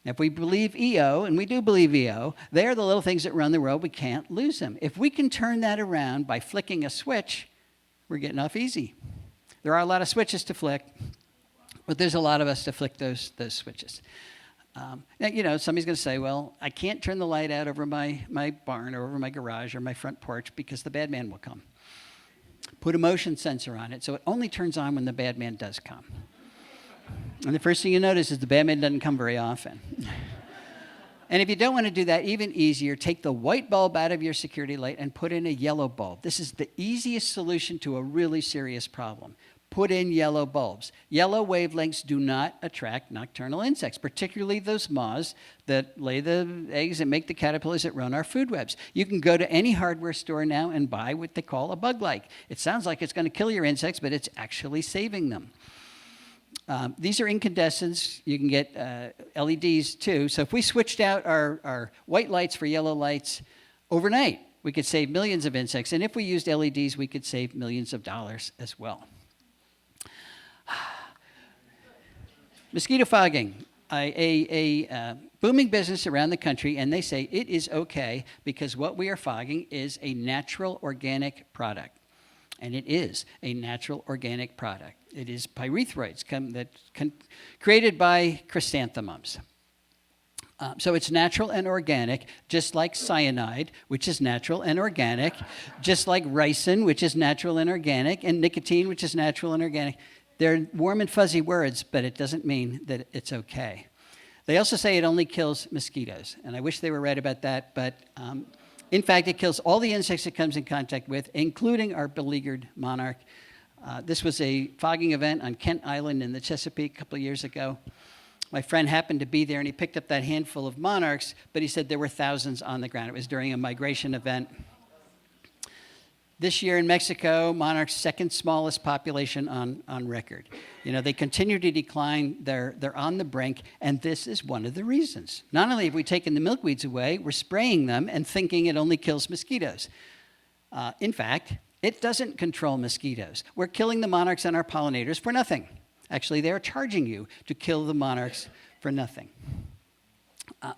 Now, if we believe EO, and we do believe EO, they are the little things that run the world. We can't lose them. If we can turn that around by flicking a switch, we're getting off easy. There are a lot of switches to flick, but there's a lot of us to flick those switches. Now, you know, somebody's going to say, well, I can't turn the light out over my barn or over my garage or my front porch because the bad man will come. Put a motion sensor on it so it only turns on when the bad man does come. And the first thing you notice is the bad man doesn't come very often. And if you don't want to do that, even easier, take the white bulb out of your security light and put in a yellow bulb. This is the easiest solution to a really serious problem. Put in yellow bulbs. Yellow wavelengths do not attract nocturnal insects, particularly those moths that lay the eggs and make the caterpillars that run our food webs. You can go to any hardware store now and buy what they call a bug light. It sounds like it's going to kill your insects, but it's actually saving them. These are incandescents. You can get LEDs too. So if we switched out our white lights for yellow lights overnight, we could save millions of insects. And if we used LEDs, we could save millions of dollars as well. Mosquito fogging, a booming business around the country, and they say it is okay because what we are fogging is a natural organic product. And it is a natural organic product. It is pyrethroids created by chrysanthemums. So it's natural and organic, just like cyanide, which is natural and organic, just like ricin, which is natural and organic, and nicotine, which is natural and organic. They're warm and fuzzy words, but it doesn't mean that it's okay. They also say it only kills mosquitoes, and I wish they were right about that, but in fact, it kills all the insects it comes in contact with, including our beleaguered monarch. This was a fogging event on Kent Island in the Chesapeake a couple of years ago. My friend happened to be there, and he picked up that handful of monarchs, but he said there were thousands on the ground. It was during a migration event. This year in Mexico, monarchs' second smallest population on record. You know, they continue to decline. They're on the brink, and this is one of the reasons. Not only have we taken the milkweeds away, we're spraying them and thinking it only kills mosquitoes. In fact, it doesn't control mosquitoes. We're killing the monarchs and our pollinators for nothing. Actually, they're charging you to kill the monarchs for nothing.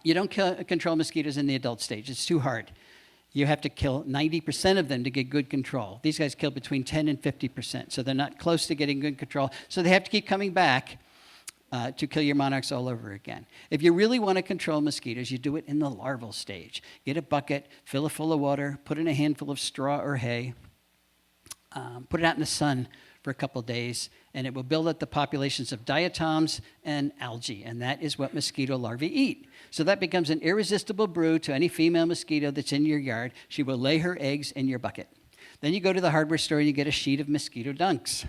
You don't control mosquitoes in the adult stage. It's too hard. You have to kill 90% of them to get good control. These guys kill between 10 and 50%, so they're not close to getting good control. So they have to keep coming back to kill your monarchs all over again. If you really want to control mosquitoes, you do it in the larval stage. Get a bucket, fill it full of water, put in a handful of straw or hay, put it out in the sun for a couple days, and it will build up the populations of diatoms and algae, and that is what mosquito larvae eat. So that becomes an irresistible brew to any female mosquito that's in your yard. She will lay her eggs in your bucket. Then you go to the hardware store and you get a sheet of mosquito dunks.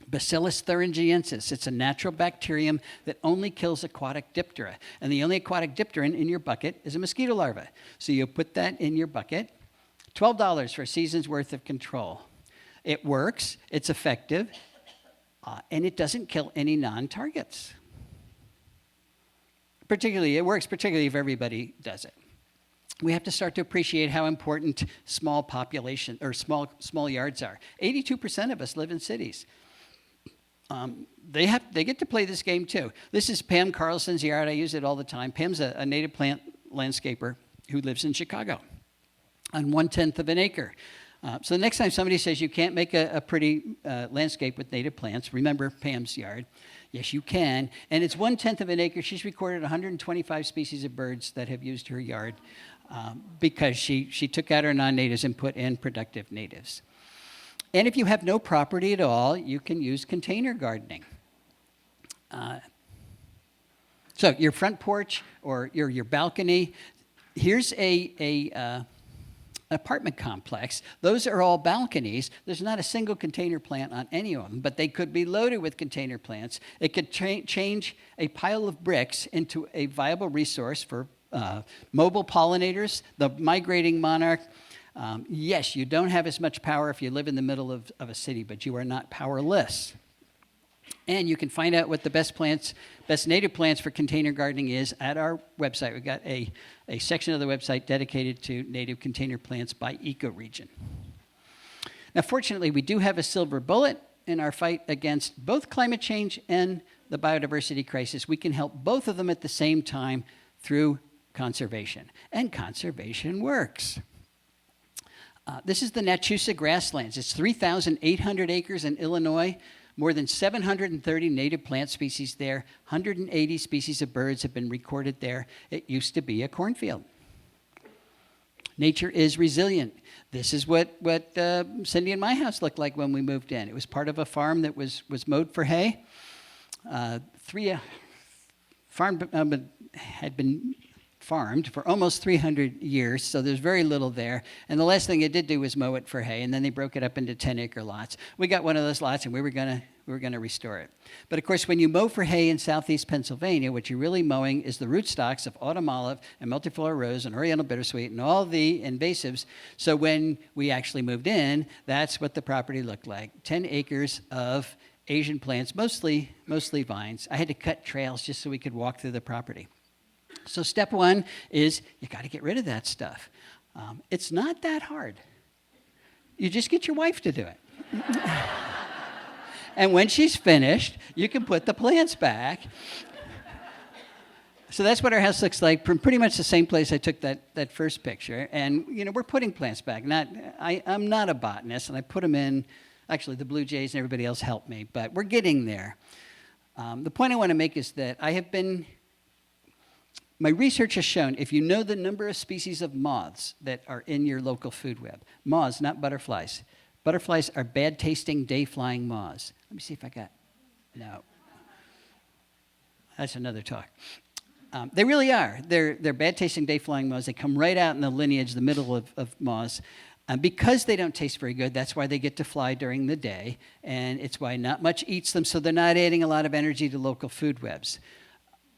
Bacillus thuringiensis, it's a natural bacterium that only kills aquatic diptera, and the only aquatic diptera in your bucket is a mosquito larva. So you put that in your bucket, $12 for a season's worth of control. It works, it's effective, and it doesn't kill any non-targets. It works particularly if everybody does it. We have to start to appreciate how important small population or small yards are. 82% of us live in cities. They get to play this game too. This is Pam Carlson's yard. I use it all the time. Pam's a native plant landscaper who lives in Chicago on 1/10 of an acre. So the next time somebody says you can't make a pretty landscape with native plants, remember Pam's yard. Yes, you can. And it's 1/10 of an acre. She's recorded 125 species of birds that have used her yard because she took out her non-natives and put in productive natives. And if you have no property at all, you can use container gardening. So your front porch or your balcony, here's a apartment complex. Those are all balconies. There's not a single container plant on any of them, but they could be loaded with container plants. It could change a pile of bricks into a viable resource for mobile pollinators, the migrating monarch. Yes, you don't have as much power if you live in the middle of a city, but you are not powerless. And you can find out what the best native plants for container gardening is at our website. We've got a section of the website dedicated to native container plants by ecoregion. Now, fortunately, we do have a silver bullet in our fight against both climate change and the biodiversity crisis. We can help both of them at the same time through conservation. And conservation works. This is the Nachusa grasslands. It's 3,800 acres in Illinois. More than 730 native plant species there. 180 species of birds have been recorded there. It used to be a cornfield. Nature is resilient. This is what Cindy and my house looked like when we moved in. It was part of a farm that was mowed for hay. Farm had been farmed for almost 300 years, so there's very little there. And the last thing they did do was mow it for hay, and then they broke it up into 10-acre lots. We got one of those lots, and we were gonna restore it. But of course, when you mow for hay in southeast Pennsylvania, what you're really mowing is the rootstocks of autumn olive and multiflora rose and oriental bittersweet and all the invasives. So when we actually moved in, that's what the property looked like: 10 acres of Asian plants, mostly vines. I had to cut trails just so we could walk through the property. So step one is you got to get rid of that stuff. It's not that hard. You just get your wife to do it. And when she's finished, you can put the plants back. So that's what our house looks like from pretty much the same place I took that first picture. And, we're putting plants back. I'm not a botanist, and I put them in. Actually, the blue jays and everybody else helped me, but we're getting there. The point I want to make is that my research has shown if you know the number of species of moths that are in your local food web, moths, not butterflies. Butterflies are bad-tasting, day-flying moths. Let me see if I got, no. That's another talk. They really are. They're bad-tasting, day-flying moths. They come right out in the lineage, the middle of moths. Because they don't taste very good, that's why they get to fly during the day, and it's why not much eats them, so they're not adding a lot of energy to local food webs.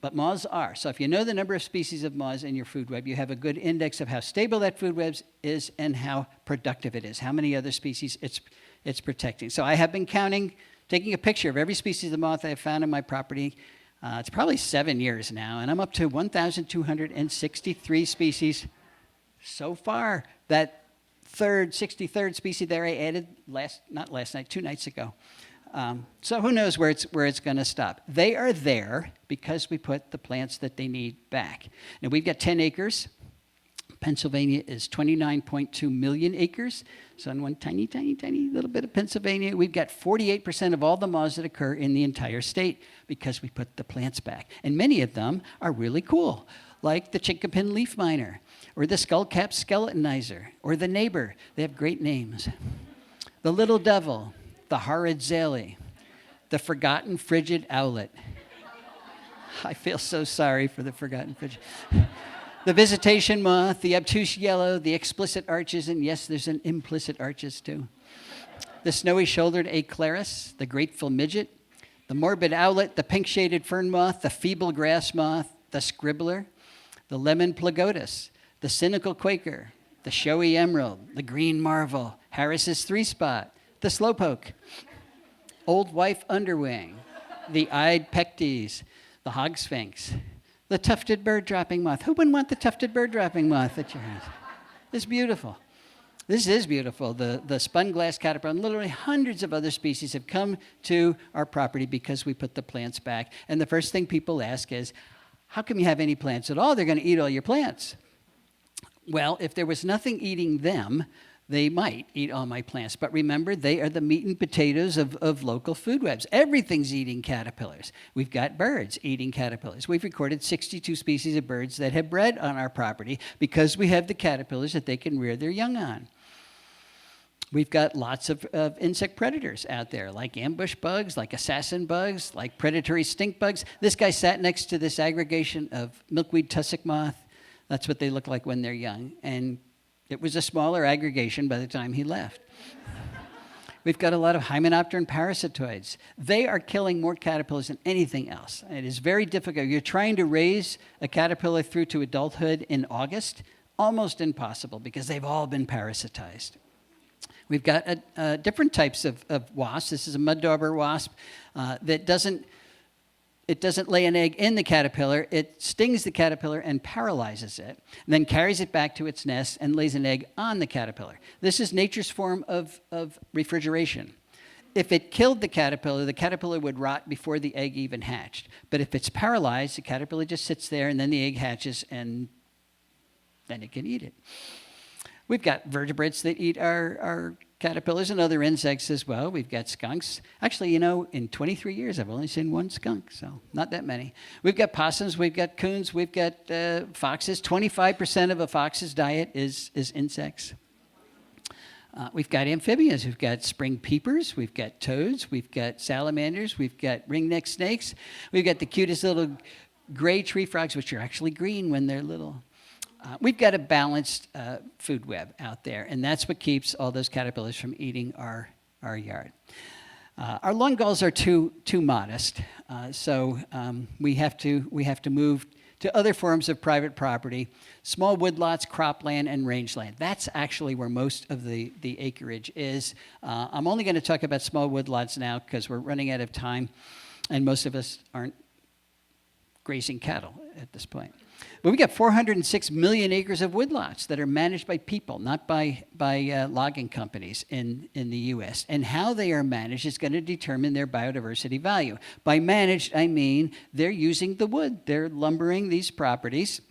But moths are. So if you know the number of species of moths in your food web, you have a good index of how stable that food web is and how productive it is, how many other species it's protecting. So I have been taking a picture of every species of moth I have found in my property. It's probably 7 years now, and I'm up to 1,263 species so far. That 63rd species there I added not last night, 2 nights ago. So who knows where it's going to stop. They are there because we put the plants that they need back. Now, we've got 10 acres. Pennsylvania is 29.2 million acres. So in one tiny, tiny, tiny little bit of Pennsylvania, we've got 48% of all the moths that occur in the entire state because we put the plants back. And many of them are really cool, like the chinkapin leaf miner, or the skullcap skeletonizer, or the neighbor. They have great names. The little devil, the horrid zale, the forgotten frigid owlet. I feel so sorry for the forgotten frigid. The visitation moth, the obtuse yellow, the explicit arches, and yes, there's an implicit arches too. The snowy-shouldered aclaris, the grateful midget, the morbid owlet, the pink-shaded fern moth, the feeble grass moth, the scribbler, the lemon plagotis, the cynical quaker, the showy emerald, the green marvel, Harris's three-spot, the slowpoke, old wife underwing, the eyed pectes, the hog sphinx, the tufted bird-dropping moth. Who wouldn't want the tufted bird-dropping moth at your house? It's beautiful. This is beautiful. The spun glass caterpillar and literally hundreds of other species have come to our property because we put the plants back. And the first thing people ask is, how come you have any plants at all? They're going to eat all your plants. Well, if there was nothing eating them, They might eat all my plants, but remember, they are the meat and potatoes of local food webs. Everything's eating caterpillars. We've got birds eating caterpillars. We've recorded 62 species of birds that have bred on our property because we have the caterpillars that they can rear their young on. We've got lots of insect predators out there, like ambush bugs, like assassin bugs, like predatory stink bugs. This guy sat next to this aggregation of milkweed tussock moth. That's what they look like when they're young. And it was a smaller aggregation by the time he left. We've got a lot of hymenopteran parasitoids. They are killing more caterpillars than anything else. It is very difficult. You're trying to raise a caterpillar through to adulthood in August, almost impossible because they've all been parasitized. We've got different types of wasps. This is a mud dauber wasp that doesn't lay an egg in the caterpillar. It stings the caterpillar and paralyzes it, and then carries it back to its nest and lays an egg on the caterpillar. This is nature's form of refrigeration. If it killed the caterpillar would rot before the egg even hatched. But if it's paralyzed, the caterpillar just sits there, and then the egg hatches, and then it can eat it. We've got vertebrates that eat our caterpillars and other insects as well. We've got skunks. Actually, in 23 years, I've only seen one skunk, so not that many. We've got possums, we've got coons, we've got foxes. 25% of a fox's diet is insects. We've got amphibians. We've got spring peepers. We've got toads. We've got salamanders. We've got ringneck snakes. We've got the cutest little gray tree frogs, which are actually green when they're little. We've got a balanced food web out there, and that's what keeps all those caterpillars from eating our yard. Our lawn gulls are too modest, so we have to move to other forms of private property, small woodlots, cropland, and rangeland. That's actually where most of the acreage is. I'm only going to talk about small woodlots now because we're running out of time, and most of us aren't grazing cattle at this point. But we got 406 million acres of woodlots that are managed by people, not by logging companies in the U.S. And how they are managed is going to determine their biodiversity value. By managed, I mean they're using the wood. They're lumbering these properties.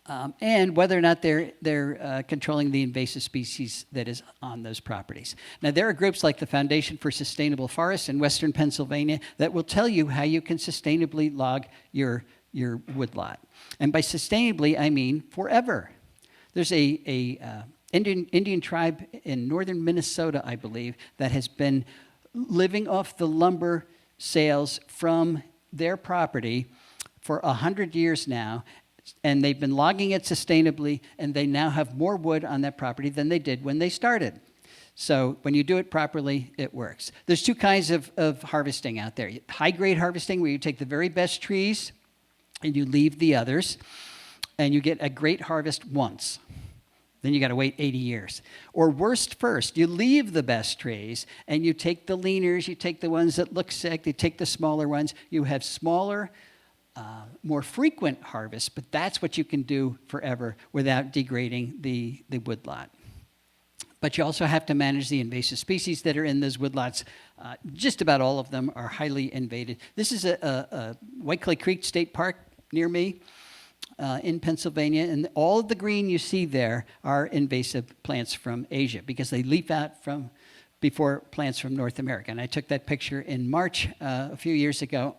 And whether or not they're controlling the invasive species that is on those properties. Now, there are groups like the Foundation for Sustainable Forests in Western Pennsylvania that will tell you how you can sustainably log your woodlot. And by sustainably, I mean forever. There's a Indian tribe in northern Minnesota, I believe, that has been living off the lumber sales from their property for 100 years now, and they've been logging it sustainably, and they now have more wood on that property than they did when they started. So when you do it properly, it works. There's two kinds of harvesting out there. High-grade harvesting, where you take the very best trees and you leave the others, and you get a great harvest once. Then you got to wait 80 years. Or worst first, you leave the best trees, and you take the leaners, you take the ones that look sick, you take the smaller ones. You have smaller, more frequent harvests, but that's what you can do forever without degrading the woodlot. But you also have to manage the invasive species that are in those woodlots. Just about all of them are highly invaded. This is a White Clay Creek State Park near me in Pennsylvania, and all of the green you see there are invasive plants from Asia because they leaf out before plants from North America. And I took that picture in March a few years ago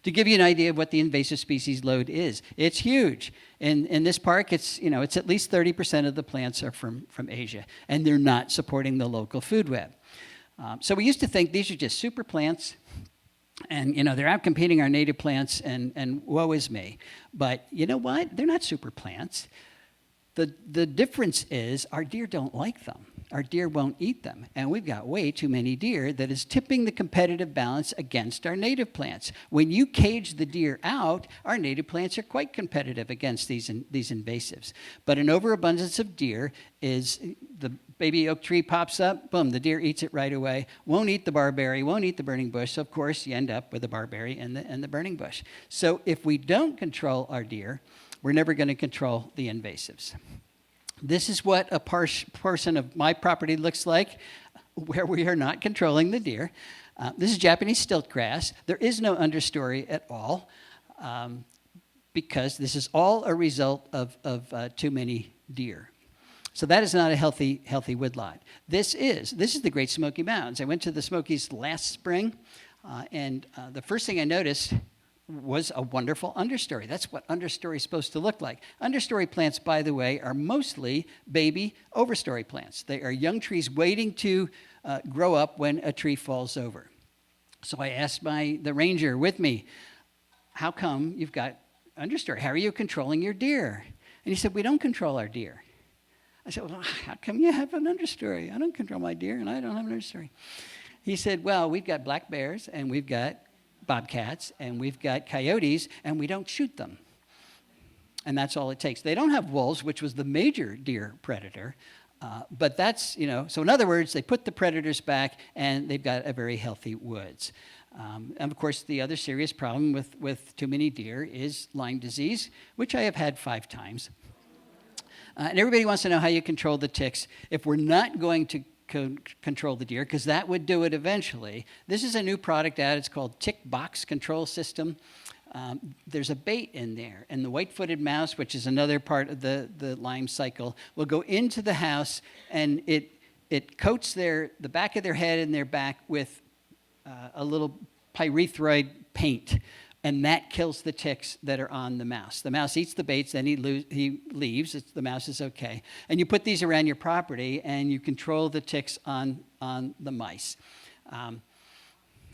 to give you an idea of what the invasive species load is. It's huge. In this park, it's at least 30% of the plants are from Asia, and they're not supporting the local food web. So we used to think these are just super plants, and they're out competing our native plants, and woe is me. But you know what? They're not super plants. The difference is our deer don't like them. Our deer won't eat them. And we've got way too many deer that is tipping the competitive balance against our native plants. When you cage the deer out, our native plants are quite competitive against these invasives. But an overabundance of deer is the baby oak tree pops up, boom, the deer eats it right away. Won't eat the barberry, won't eat the burning bush. So of course, you end up with the barberry and the burning bush. So if we don't control our deer, we're never going to control the invasives. This is what a portion of my property looks like where we are not controlling the deer. This is Japanese stilt grass. There is no understory at all because this is all a result of too many deer. So that is not a healthy woodlot. This is the Great Smoky Mountains. I went to the Smokies last spring, and the first thing I noticed was a wonderful understory. That's what understory is supposed to look like. Understory plants, by the way, are mostly baby overstory plants. They are young trees waiting to grow up when a tree falls over. So I asked the ranger with me, how come you've got understory? How are you controlling your deer? And he said, we don't control our deer. I said, well, how come you have an understory? I don't control my deer, and I don't have an understory. He said, well, we've got black bears, and we've got bobcats, and we've got coyotes, and we don't shoot them. And that's all it takes. They don't have wolves, which was the major deer predator, but that's, so in other words, they put the predators back, and they've got a very healthy woods. And of course, the other serious problem with too many deer is Lyme disease, which I have had 5 times. And everybody wants to know how you control the ticks. If we're not going to control the deer, because that would do it eventually, this is a new product out. It's called Tick Box Control System. There's a bait in there, and the white-footed mouse, which is another part of the Lyme cycle, will go into the house, and it coats the back of their head and their back with a little pyrethroid paint, and that kills the ticks that are on the mouse. The mouse eats the baits, then he leaves. The mouse is okay. And you put these around your property, and you control the ticks on the mice.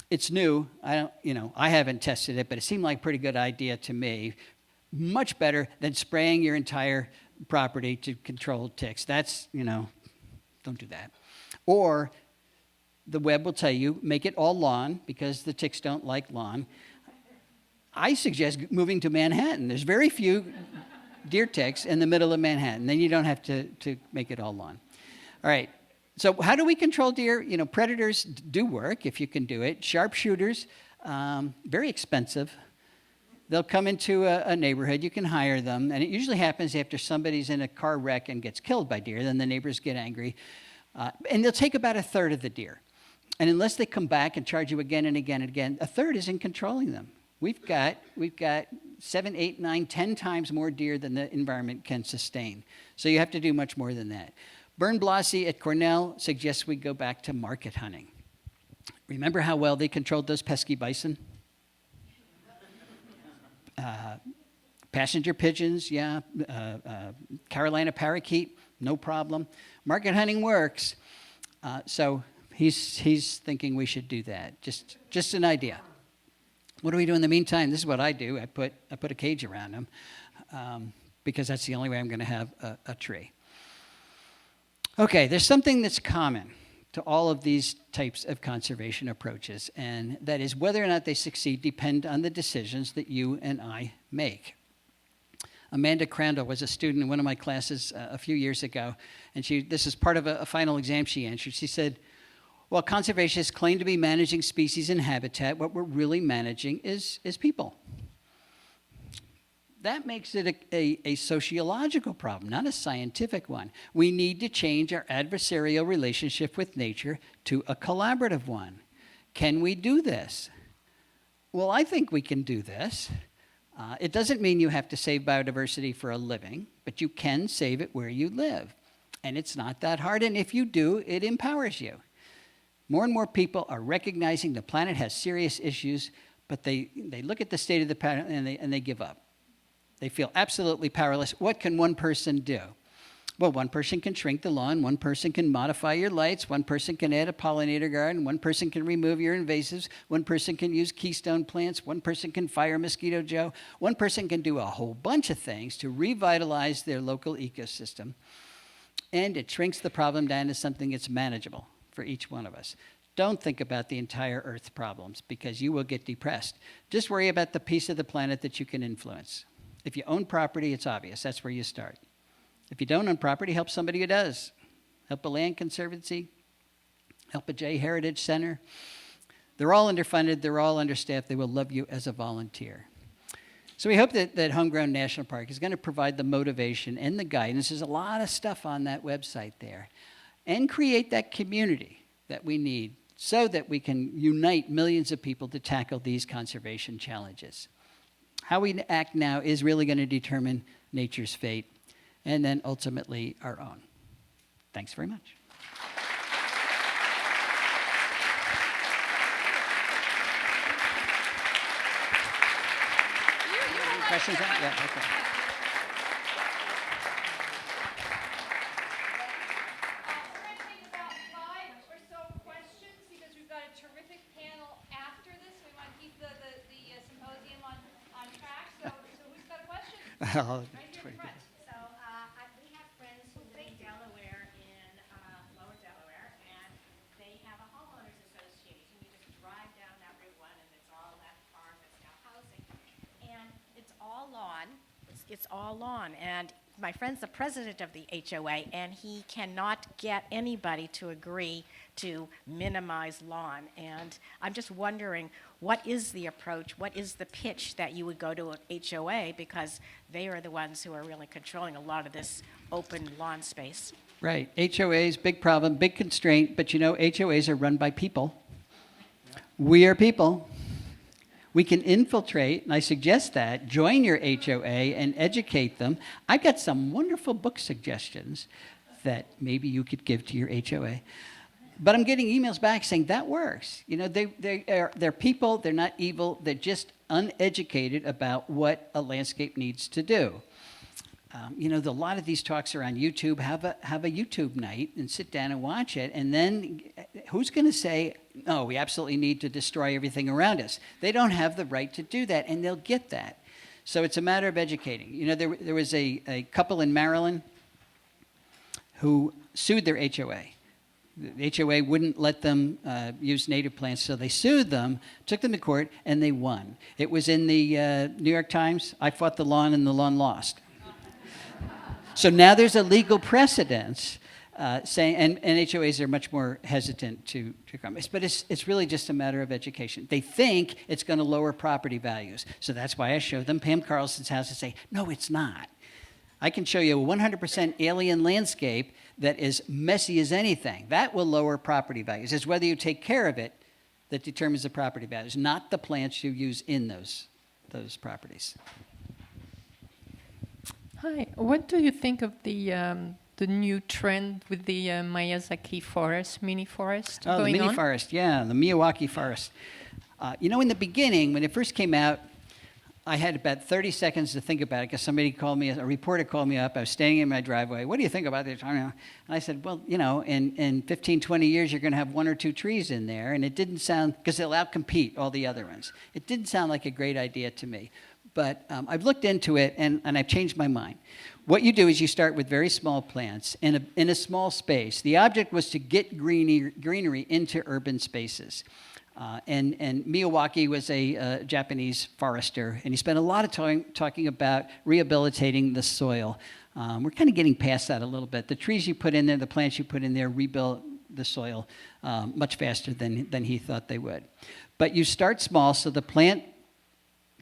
It's new. I haven't tested it, but it seemed like a pretty good idea to me. Much better than spraying your entire property to control ticks. That's, don't do that. Or the web will tell you, make it all lawn, because the ticks don't like lawn. I suggest moving to Manhattan. There's very few deer ticks in the middle of Manhattan. Then you don't have to make it all lawn. All right. So how do we control deer? Predators do work if you can do it. Sharpshooters, very expensive. They'll come into a neighborhood. You can hire them. And it usually happens after somebody's in a car wreck and gets killed by deer. Then the neighbors get angry. And they'll take about 1/3 of the deer. And unless they come back and charge you again and again and again, 1/3 isn't controlling them. We've got 7, 8, 9, 10 times more deer than the environment can sustain. So you have to do much more than that. Bern Blassie at Cornell suggests we go back to market hunting. Remember how well they controlled those pesky bison? Passenger pigeons, yeah. Carolina parakeet, no problem. Market hunting works. So he's thinking we should do that. Just an idea. What do we do in the meantime? This is what I do. I put a cage around them because that's the only way I'm going to have a tree. Okay, there's something that's common to all of these types of conservation approaches, and that is whether or not they succeed depend on the decisions that you and I make. Amanda Crandall was a student in one of my classes a few years ago, and this is part of a final exam she answered. She said, while conservationists claim to be managing species and habitat, what we're really managing is people. That makes it a sociological problem, not a scientific one. We need to change our adversarial relationship with nature to a collaborative one. Can we do this? Well, I think we can do this. It doesn't mean you have to save biodiversity for a living, but you can save it where you live. And it's not that hard, and if you do, it empowers you. More and more people are recognizing the planet has serious issues, but they look at the state of the planet and they give up. They feel absolutely powerless. What can one person do? Well, one person can shrink the lawn, one person can modify your lights, one person can add a pollinator garden, one person can remove your invasives, one person can use keystone plants, one person can fire Mosquito Joe, one person can do a whole bunch of things to revitalize their local ecosystem, and it shrinks the problem down to something that's manageable for each one of us. Don't think about the entire Earth problems because you will get depressed. Just worry about the piece of the planet that you can influence. If you own property, it's obvious. That's where you start. If you don't own property, help somebody who does. Help a land conservancy. Help a J Heritage Center. They're all underfunded. They're all understaffed. They will love you as a volunteer. So we hope that Homegrown National Park is going to provide the motivation and the guidance. There's a lot of stuff on that website there. And create that community that we need so that we can unite millions of people to tackle these conservation challenges. How we act now is really going to determine nature's fate and then ultimately our own. Thanks very much. Questions? Yeah, okay. We're going to take about 5 or so questions because we've got a terrific panel after this. We want to keep the symposium on track. So who's got a question? Right here in front. So we have friends who live in Delaware, in lower Delaware, and they have a homeowners association. You just drive down that Route 1 and it's all that farm that's now housing. And it's all lawn. It's all lawn. And my friend's the president of the HOA, and he cannot get anybody to agree to minimize lawn. And I'm just wondering, what is the approach, what is the pitch that you would go to an HOA, because they are the ones who are really controlling a lot of this open lawn space. Right. HOAs, big problem, big constraint, but you know, HOAs are run by people. We are people. We can infiltrate, and I suggest that, join your HOA and educate them. I've got some wonderful book suggestions that maybe you could give to your HOA. But I'm getting emails back saying that works. You know, they're people, they're not evil, they're just uneducated about what a landscape needs to do. You know, a lot of these talks are on YouTube. Have a YouTube night and sit down and watch it. And then who's going to say, no, we absolutely need to destroy everything around us? They don't have the right to do that, and they'll get that. So it's a matter of educating. You know, there was a couple in Maryland who sued their HOA. The HOA wouldn't let them use native plants, so they sued them, took them to court, and they won. It was in the New York Times. I fought the lawn, and the lawn lost. So now there's a legal precedence saying, and HOAs are much more hesitant to come. But it's really just a matter of education. They think it's going to lower property values. So that's why I show them Pam Carlson's house and say, no, it's not. I can show you a 100% alien landscape that is messy as anything. That will lower property values. It's whether you take care of it that determines the property values, not the plants you use in those properties. Hi. What do you think of the new trend with the Miyazaki forest, mini forest going on? Oh, the mini forest, yeah, the Miyawaki forest. You know, in the beginning, when it first came out, I had about 30 seconds to think about it because somebody called me, a reporter called me up. I was standing in my driveway. What do you think about this? And I said, well, you know, in 15, 20 years, you're going to have 1 or 2 trees in there. And it didn't sound, because they'll outcompete all the other ones. It didn't sound like a great idea to me. But I've looked into it, and I've changed my mind. What you do is you start with very small plants in a small space. The object was to get greenery into urban spaces. And Miyawaki was a Japanese forester, and he spent a lot of time talking about rehabilitating the soil. We're kind of getting past that a little bit. The trees you put in there, the plants you put in there, rebuild the soil much faster than he thought they would. But you start small, so the plant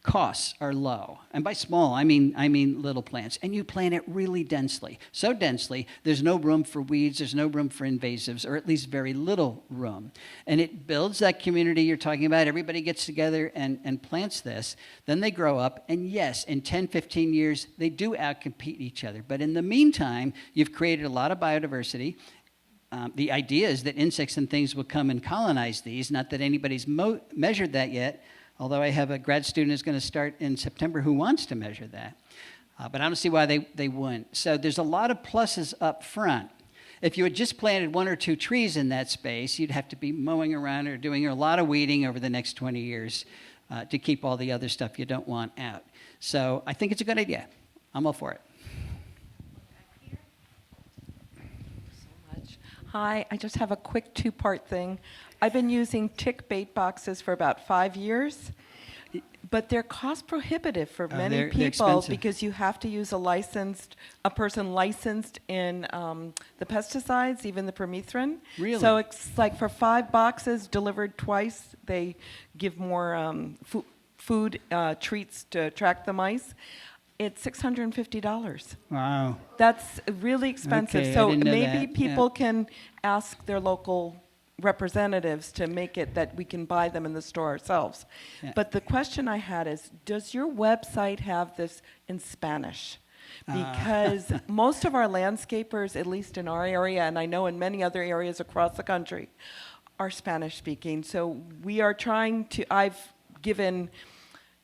costs are low. And by small, I mean little plants. And you plant it really densely. So densely, there's no room for weeds, there's no room for invasives, or at least very little room. And it builds that community you're talking about. Everybody gets together and plants this. Then they grow up, and yes, in 10, 15 years, they do outcompete each other. But in the meantime, you've created a lot of biodiversity. The idea is that insects and things will come and colonize these, not that anybody's measured that yet, although I have a grad student who's going to start in September who wants to measure that. But I don't see why they wouldn't. So there's a lot of pluses up front. If you had just planted 1 or 2 trees in that space, you'd have to be mowing around or doing a lot of weeding over the next 20 years to keep all the other stuff you don't want out. So I think it's a good idea. I'm all for it. Hi, I just have a quick 2-part thing. I've been using tick bait boxes for about 5 years, but they're cost prohibitive for many people because you have to use a person licensed in the pesticides, even the permethrin. Really? So it's like for 5 boxes delivered twice, they give more food treats to attract the mice. It's $650. Wow. That's really expensive. Okay, so I didn't know maybe that. people can ask their local representatives to make it that we can buy them in the store ourselves. Yeah. But the question I had is, does your website have this in Spanish? because most of our landscapers, at least in our area, and I know in many other areas across the country, are Spanish speaking. So we are trying to, I've given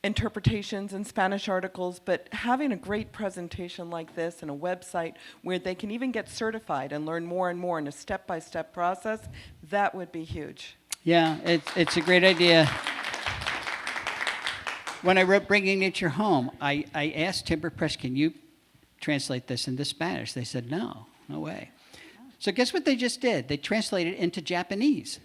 interpretations and Spanish articles, but having a great presentation like this and a website where they can even get certified and learn more and more in a step-by-step process, that would be huge. Yeah, it's a great idea. When I wrote Bringing Nature Home, I asked Timber Press, can you translate this into Spanish? They said, no way. So guess what they just did? They translated it into Japanese.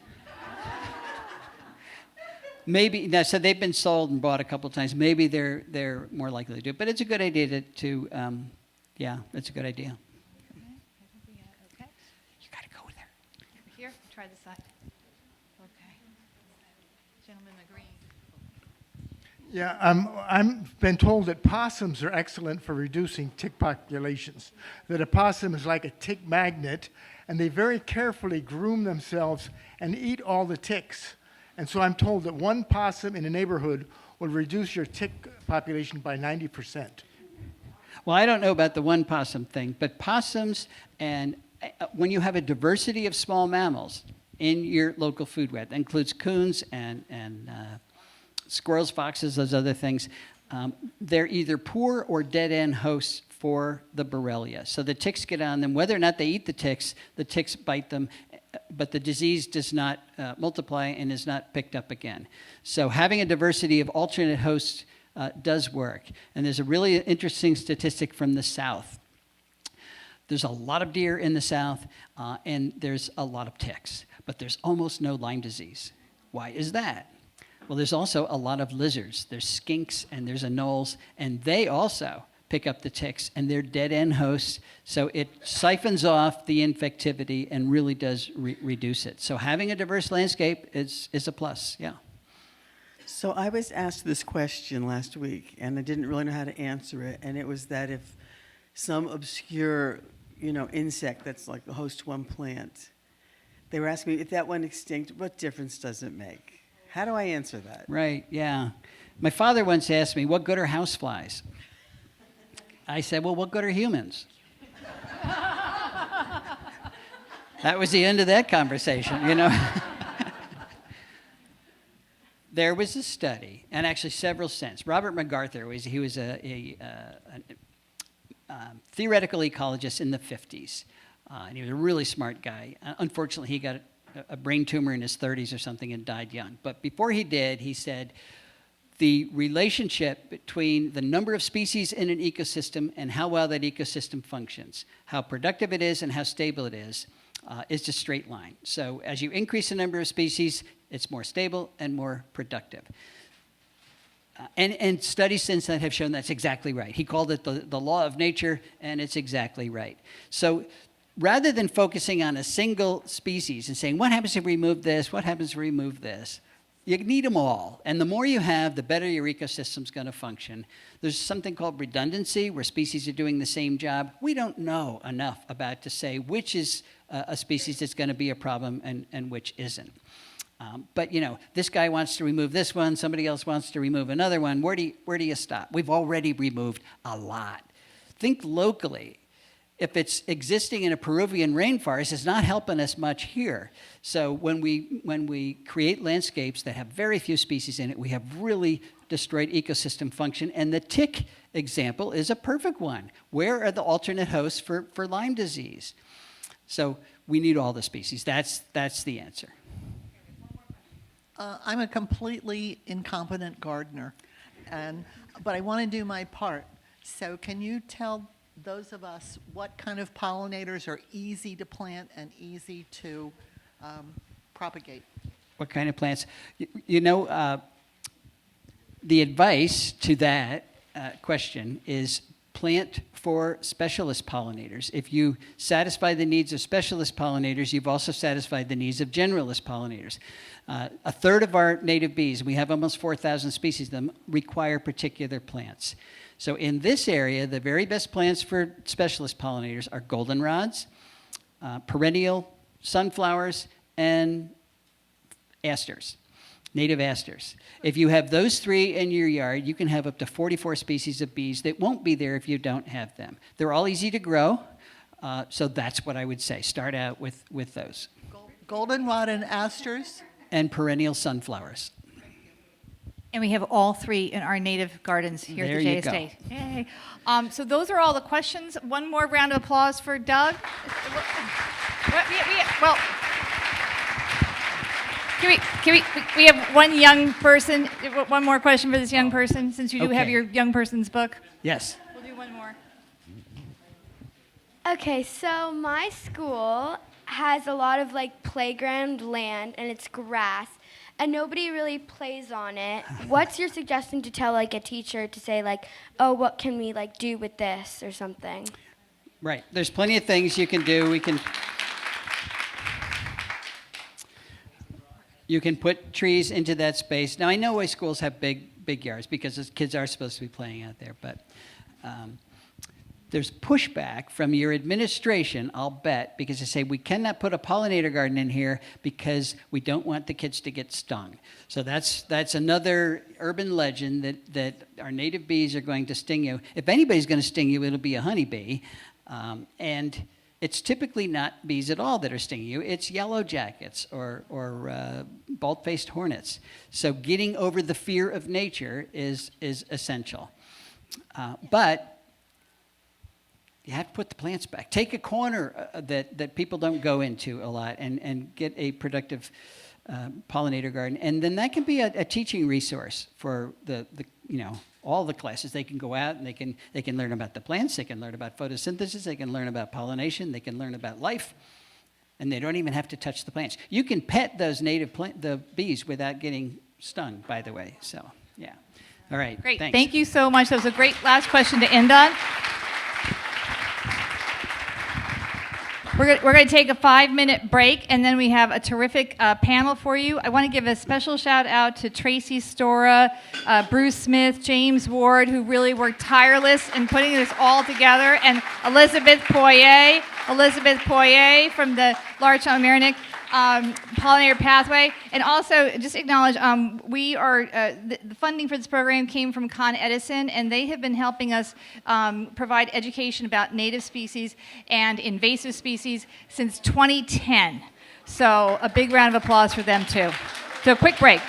Maybe, now, so they've been sold and bought a couple times. Maybe they're more likely to do it. But it's a good idea yeah, it's a good idea. Okay. You got to go there. Over here, try this side. Okay. Gentleman in the green. Yeah, I've been told that possums are excellent for reducing tick populations. That a possum is like a tick magnet, and they very carefully groom themselves and eat all the ticks. And so I'm told that one possum in a neighborhood will reduce your tick population by 90%. Well, I don't know about the one possum thing, but possums and when you have a diversity of small mammals in your local food web, that includes coons and squirrels, foxes, those other things, they're either poor or dead-end hosts for the Borrelia. So the ticks get on them. Whether or not they eat the ticks bite them, but the disease does not multiply and is not picked up again. So having a diversity of alternate hosts does work. And there's a really interesting statistic from the South. There's a lot of deer in the South, and there's a lot of ticks, but there's almost no Lyme disease. Why is that? Well, there's also a lot of lizards. There's skinks and there's anoles, and they also pick up the ticks, and they're dead-end hosts, so it siphons off the infectivity and really does reduce it. So having a diverse landscape is a plus, yeah. So I was asked this question last week, and I didn't really know how to answer it, and it was that if some obscure, insect that's like the host to one plant, they were asking me if that went extinct, what difference does it make? How do I answer that? Right, yeah. My father once asked me, what good are houseflies? I said, well, what good are humans? That was the end of that conversation, There was a study, and actually several since. Robert MacArthur was a theoretical ecologist in the 50s, and he was a really smart guy. Unfortunately, he got a brain tumor in his 30s or something and died young. But before he did, he said, the relationship between the number of species in an ecosystem and how well that ecosystem functions, how productive it is and how stable it is a straight line. So as you increase the number of species, it's more stable and more productive. And studies since then have shown that's exactly right. He called it the law of nature, and it's exactly right. So rather than focusing on a single species and saying, what happens if we remove this, what happens if we remove this, you need them all. And the more you have, the better your ecosystem's going to function. There's something called redundancy, where species are doing the same job. We don't know enough about to say which is a species that's going to be a problem and which isn't. But this guy wants to remove this one, somebody else wants to remove another one. Where do you stop? We've already removed a lot. Think locally. If it's existing in a Peruvian rainforest, it's not helping us much here. So when we create landscapes that have very few species in it, we have really destroyed ecosystem function. And the tick example is a perfect one. Where are the alternate hosts for Lyme disease? So we need all the species. That's the answer. I'm a completely incompetent gardener, but I want to do my part. So can you tell those of us what kind of pollinators are easy to plant and easy to propagate? What kind of plants? The advice to that question is plant for specialist pollinators. If you satisfy the needs of specialist pollinators, you've also satisfied the needs of generalist pollinators. A third of our native bees, we have almost 4,000 species of them, require particular plants. So in this area, the very best plants for specialist pollinators are goldenrods, perennial sunflowers, and asters. native asters. If you have those 3 in your yard, you can have up to 44 species of bees that won't be there if you don't have them. They're all easy to grow, so that's what I would say. Start out with those. Goldenrod and asters? And perennial sunflowers. And we have all 3 in our native gardens here There at the J you go. Estate. Yay. So those are all the questions. One more round of applause for Doug. Well, we have one young person, one more question for this young person, since you do have Okay. your young person's book. Yes. We'll do one more. Okay, so my school has a lot of like playground land and it's grass and nobody really plays on it. What's your suggestion to tell like a teacher to say like, oh, what can we like do with this or something? Right. There's plenty of things you can do. You can put trees into that space. Now, I know why schools have big yards because the kids are supposed to be playing out there, but there's pushback from your administration, I'll bet, because they say we cannot put a pollinator garden in here because we don't want the kids to get stung. So that's another urban legend that our native bees are going to sting you. If anybody's going to sting you, it'll be a honeybee. And it's typically not bees at all that are stinging you. It's yellow jackets or bald-faced hornets. So getting over the fear of nature is essential. But you have to put the plants back. Take a corner that people don't go into a lot and get a productive pollinator garden. And then that can be a teaching resource for all the classes. They can go out and they can learn about the plants, they can learn about photosynthesis, they can learn about pollination, they can learn about life, and they don't even have to touch the plants. You can pet those the bees without getting stung, by the way. So, yeah. All right. Great. Thanks. Thank you so much. That was a great last question to end on. We're going to take a 5-minute break, and then we have a terrific panel for you. I want to give a special shout out to Tracy Stora, Bruce Smith, James Ward, who really worked tireless in putting this all together, and Elizabeth Poyet from the Larchmont Mamaroneck Pollinator Pathway. And also, just acknowledge, the funding for this program came from Con Edison, and they have been helping us provide education about native species and invasive species since 2010. So a big round of applause for them, too. So quick break.